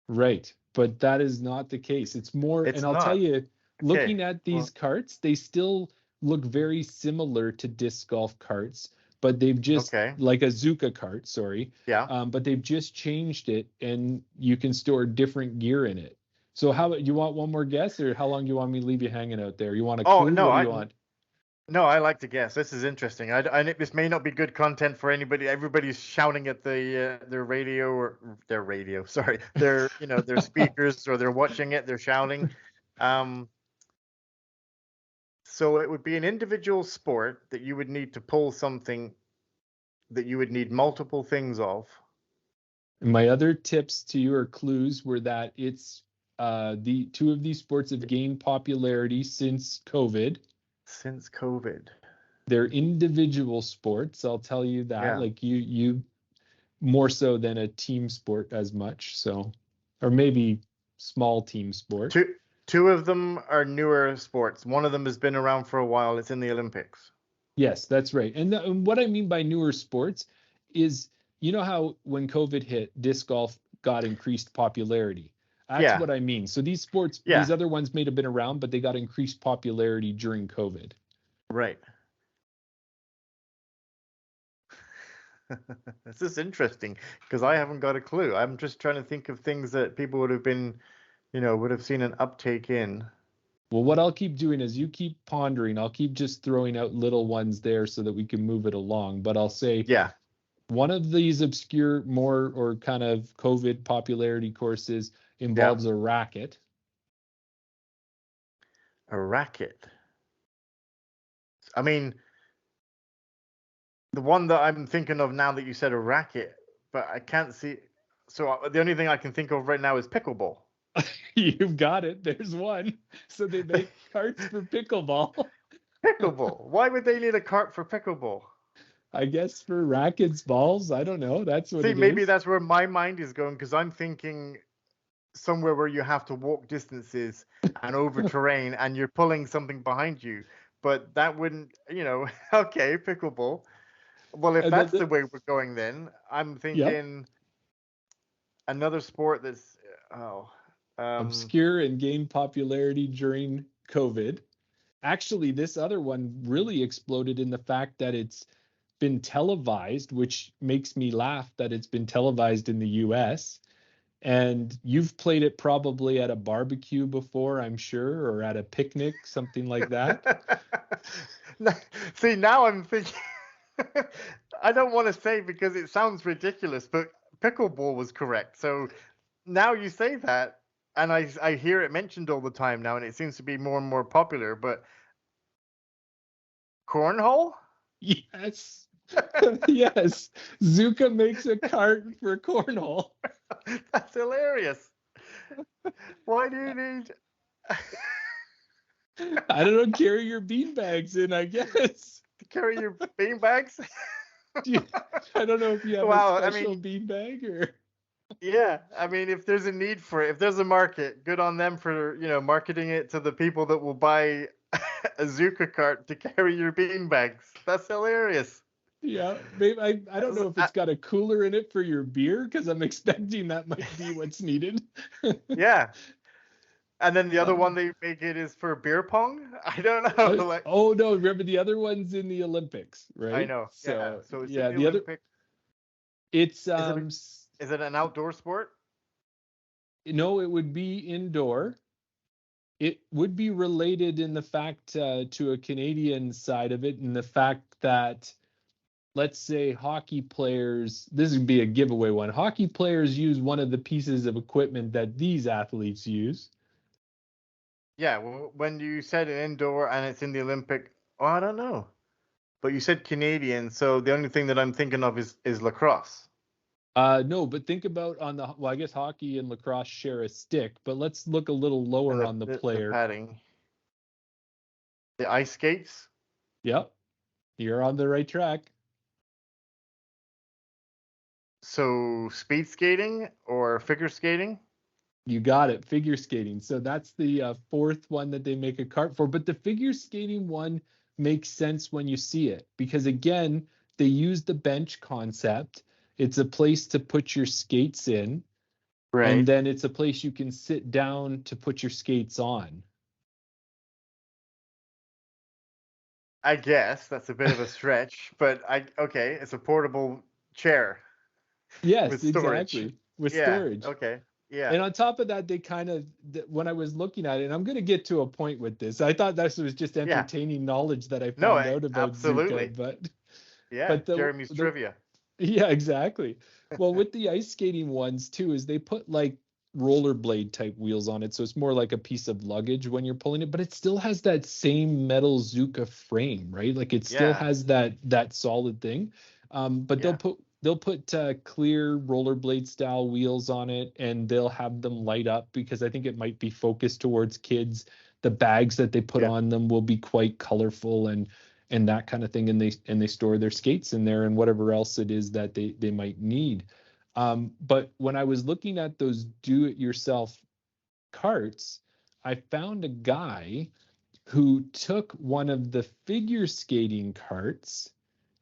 Right. But that is not the case. It's more, It's and I'll tell not. you, Okay. looking at Well, these carts, they still look very similar to disc golf carts, but they've just, okay. like a Zuca cart, sorry, Yeah. but they've just changed it and you can store different gear in it. So how you want one more guess, or how long do you want me to leave you hanging out there? You want a Oh, clue? no, What do you want? no, I like to guess. This is interesting. This may not be good content for anybody. Everybody's shouting at their radio or their radio. Sorry, their speakers, or they're watching it. They're shouting. So it would be an individual sport that you would need to pull something that you would need multiple things of. And my other tips to you, or clues, were that it's the two of these sports have gained popularity since COVID. Since COVID. They're individual sports, I'll tell you that. Yeah. Like you more so than a team sport as much. So, or maybe small team sport. Two of them are newer sports. One of them has been around for a while. It's in the Olympics. Yes, that's right. And what I mean by newer sports is, you know how when COVID hit, disc golf got increased popularity. That's Yeah. what I mean. So these sports, Yeah. these other ones may have been around, but they got increased popularity during COVID. Right. This is interesting because I haven't got a clue. I'm just trying to think of things that people would have been, would have seen an uptake in. Well, what I'll keep doing is you keep pondering. I'll keep just throwing out little ones there so that we can move it along. But I'll say, Yeah. one of these obscure, more or kind of COVID popularity courses involves a racket. A racket. I mean, the one that I'm thinking of now that you said a racket, but I can't see. So the only thing I can think of right now is pickleball. You've got it. There's one. So they make carts for pickleball. Pickleball. Why would they need a cart for pickleball? I guess for rackets, balls. I don't know. That's what See, it maybe is. that's where my mind is going, because I'm thinking somewhere where you have to walk distances and over terrain and you're pulling something behind you. But that wouldn't, okay, pickleball. Well, if that's the way we're going, then I'm thinking another sport that's obscure and gained popularity during COVID. Actually, this other one really exploded in the fact that it's been televised, which makes me laugh that it's been televised in the US. And you've played it probably at a barbecue before, I'm sure, or at a picnic, something like that. See, now I'm thinking, I don't want to say because it sounds ridiculous, but pickleball was correct. So now you say that, and I hear it mentioned all the time now, and it seems to be more and more popular, but cornhole? Yes. Yes. Zuca makes a cart for cornhole. That's hilarious. Why do you need... I don't know, carry your beanbags in, I guess. Carry your beanbags? I don't know if you have a special beanbag or... Yeah, I mean, if there's a need for it, if there's a market, good on them for, marketing it to the people that will buy a Zuca cart to carry your beanbags. That's hilarious. Yeah, maybe I don't know if it's got a cooler in it for your beer, because I'm expecting that might be what's needed. Yeah. And then the other one they make it is for beer pong? I don't know. Oh, no, remember the other one's in the Olympics, right? I know. So, yeah. So it's in the Olympics. It's Is it an outdoor sport? No, it would be indoor. It would be related in the fact to a Canadian side of it, and the fact that, let's say, hockey players, this would be a giveaway one. Hockey players use one of the pieces of equipment that these athletes use. Yeah, well, when you said an indoor and it's in the Olympic, I don't know. But you said Canadian, so the only thing that I'm thinking of is lacrosse. No, but think about I guess hockey and lacrosse share a stick, but let's look a little lower on the player. The padding. The ice skates? Yep. You're on the right track. So speed skating or figure skating? You got it. Figure skating. So that's the fourth one that they make a cart for. But the figure skating one makes sense when you see it, because again, they use the bench concept. It's a place to put your skates in, and Right. then it's a place you can sit down to put your skates on. I guess that's a bit of a stretch, but okay, it's a portable chair with Yes, storage. exactly. With Yeah. storage. Okay. Yeah. And on top of that, they kind of, when I was looking at it, and I'm going to get to a point with this. I thought this was just Yeah. entertaining knowledge that I No, found out about Zuca, absolutely. but Yeah. but the Jeremy's the trivia. yeah, exactly. Well, with the ice skating ones too, is they put like rollerblade type wheels on it, so it's more like a piece of luggage when you're pulling it, but it still has that same metal Zuca frame, right? Like it still Yeah. has that solid thing. But Yeah. they'll put clear rollerblade style wheels on it, and they'll have them light up because I think it might be focused towards kids. The bags that they put Yeah. on them will be quite colorful and that kind of thing, and they store their skates in there and whatever else it is that they might need. But when I was looking at those do-it-yourself carts, I found a guy who took one of the figure skating carts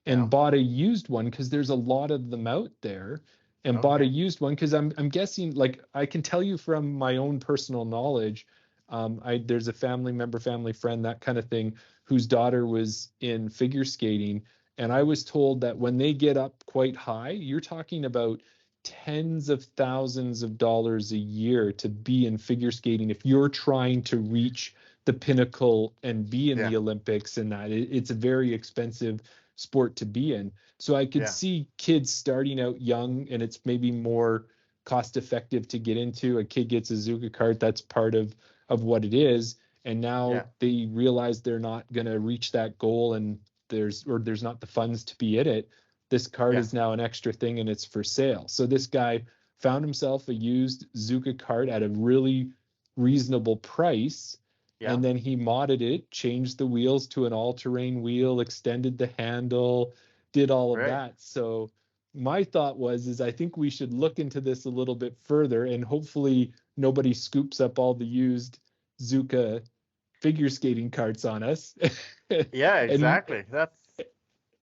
Yeah. and bought a used one because there's a lot of them out there, and bought a Okay. used one because I'm guessing, like, I can tell you from my own personal knowledge, there's a family friend, that kind of thing, whose daughter was in figure skating, and I was told that when they get up quite high, you're talking about tens of thousands of dollars a year to be in figure skating if you're trying to reach the pinnacle and be in Yeah. the Olympics, and that it's a very expensive sport to be in. So I could Yeah. see kids starting out young, and it's maybe more cost effective to get into. A kid gets a Zuca cart, that's part of what it is, and now Yeah. they realize they're not going to reach that goal, and there's not the funds to be in it. This cart Yeah. is now an extra thing, and it's for sale. So this guy found himself a used Zuca cart at a really reasonable price, Yeah. and then he modded it, changed the wheels to an all-terrain wheel, extended the handle, did all of Right. that. So my thought is I think we should look into this a little bit further, and hopefully nobody scoops up all the used Zuca figure skating carts on us. Yeah, and exactly. That's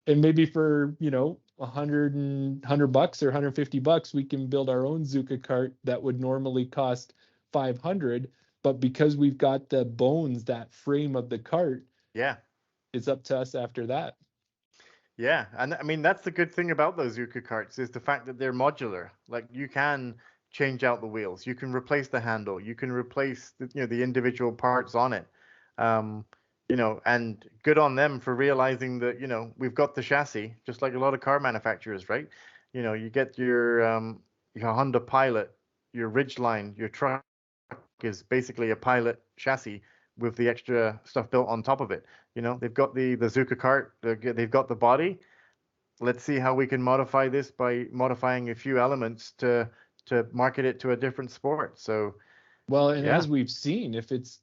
and maybe for, $100 or $150, we can build our own Zuca cart that would normally cost 500, but because we've got the bones, that frame of the cart, yeah. it's up to us after that. Yeah, and I mean that's the good thing about those Zuca carts is the fact that they're modular. Like you can change out the wheels, you can replace the handle, you can replace the individual parts on it. Um, and good on them for realizing that we've got the chassis, just like a lot of car manufacturers, right? You get your Honda Pilot, your Ridgeline, your truck is basically a Pilot chassis with the extra stuff built on top of it. They've got the Zuca cart, they've got the body. Let's see how we can modify this by modifying a few elements to market it to a different sport. So Well, and yeah. as we've seen, if it's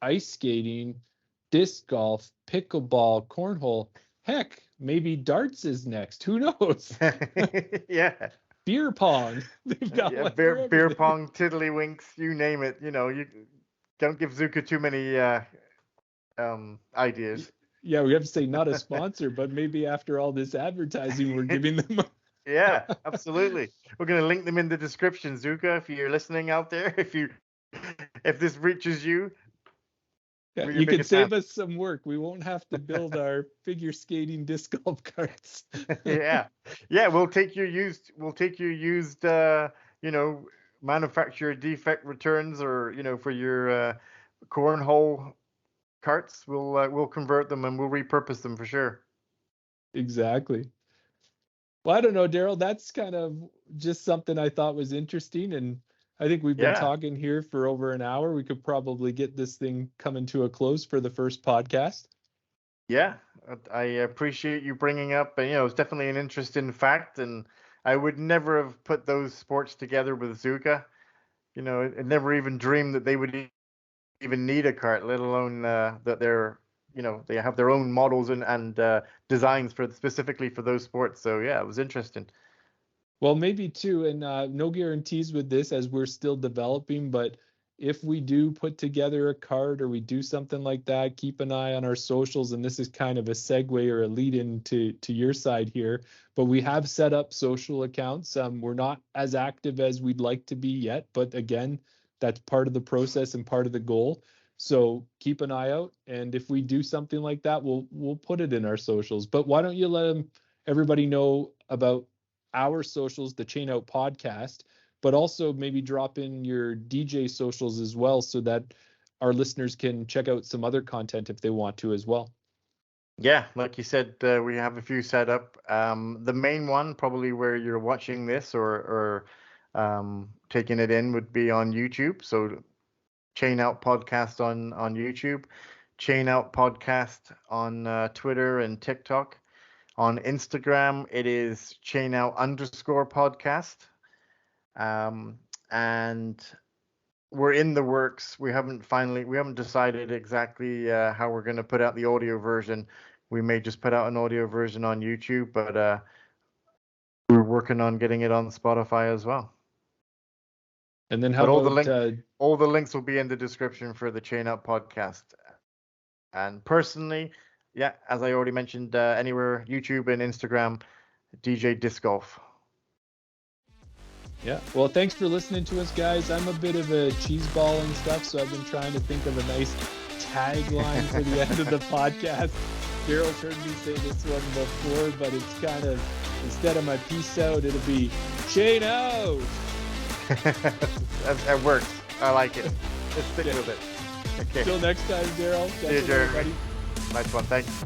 ice skating, disc golf, pickleball, cornhole, heck, maybe darts is next. Who knows? Yeah. Beer pong. They've got Yeah, one for beer everything. pong, tiddlywinks, you name it. You don't give Zuka too many ideas. Yeah, we have to say not a sponsor, but maybe after all this advertising we're giving them. Yeah, absolutely. We're going to link them in the description, Zuka, if you're listening out there. If this reaches you, Yeah, we're your you could biggest fan. save us some work. We won't have to build our figure skating disc golf carts. Yeah. Yeah, we'll take your used manufacturer defect returns, or for your cornhole carts. We'll convert them and we'll repurpose them for sure. Exactly. Well, I don't know, Darryl. That's kind of just something I thought was interesting. And I think we've been Yeah. talking here for over an hour. We could probably get this thing coming to a close for the first podcast. Yeah, I appreciate you bringing up, and it's definitely an interesting fact, and I would never have put those sports together with Zuka. I never even dreamed that they would even need a cart, let alone that they have their own models and designs for specifically for those sports. So yeah, it was interesting. Well, maybe too, and no guarantees with this as we're still developing, but if we do put together a card or we do something like that, keep an eye on our socials. And this is kind of a segue or a lead in to your side here, but we have set up social accounts. We're not as active as we'd like to be yet, but again, that's part of the process and part of the goal. So keep an eye out. And if we do something like that, we'll put it in our socials. But why don't you let everybody know about our socials, the ChainOut podcast, but also maybe drop in your DJ socials as well so that our listeners can check out some other content if they want to as well. Yeah, like you said, we have a few set up. The main one, probably where you're watching this or taking it in, would be on YouTube. So ChainOut Podcast on YouTube, ChainOut Podcast on Twitter and TikTok. On Instagram, it is ChainOut_podcast. And we're in the works. We haven't decided exactly how we're going to put out the audio version. We may just put out an audio version on YouTube, but we're working on getting it on Spotify as well. And then how about all the links will be in the description for the ChainOut podcast. And personally, yeah, as I already mentioned, anywhere, YouTube and Instagram, DJ Disc Golf. Yeah, well, thanks for listening to us, guys. I'm a bit of a cheeseball and stuff, so I've been trying to think of a nice tagline for the end of the podcast. Darryl's heard me say this one before, but it's kind of, instead of my peace out, it'll be Chain Out. It works. I like it. Let's stick with it. Okay. Till next time, Darryl. See you, Jeremy. Nice one. Thanks.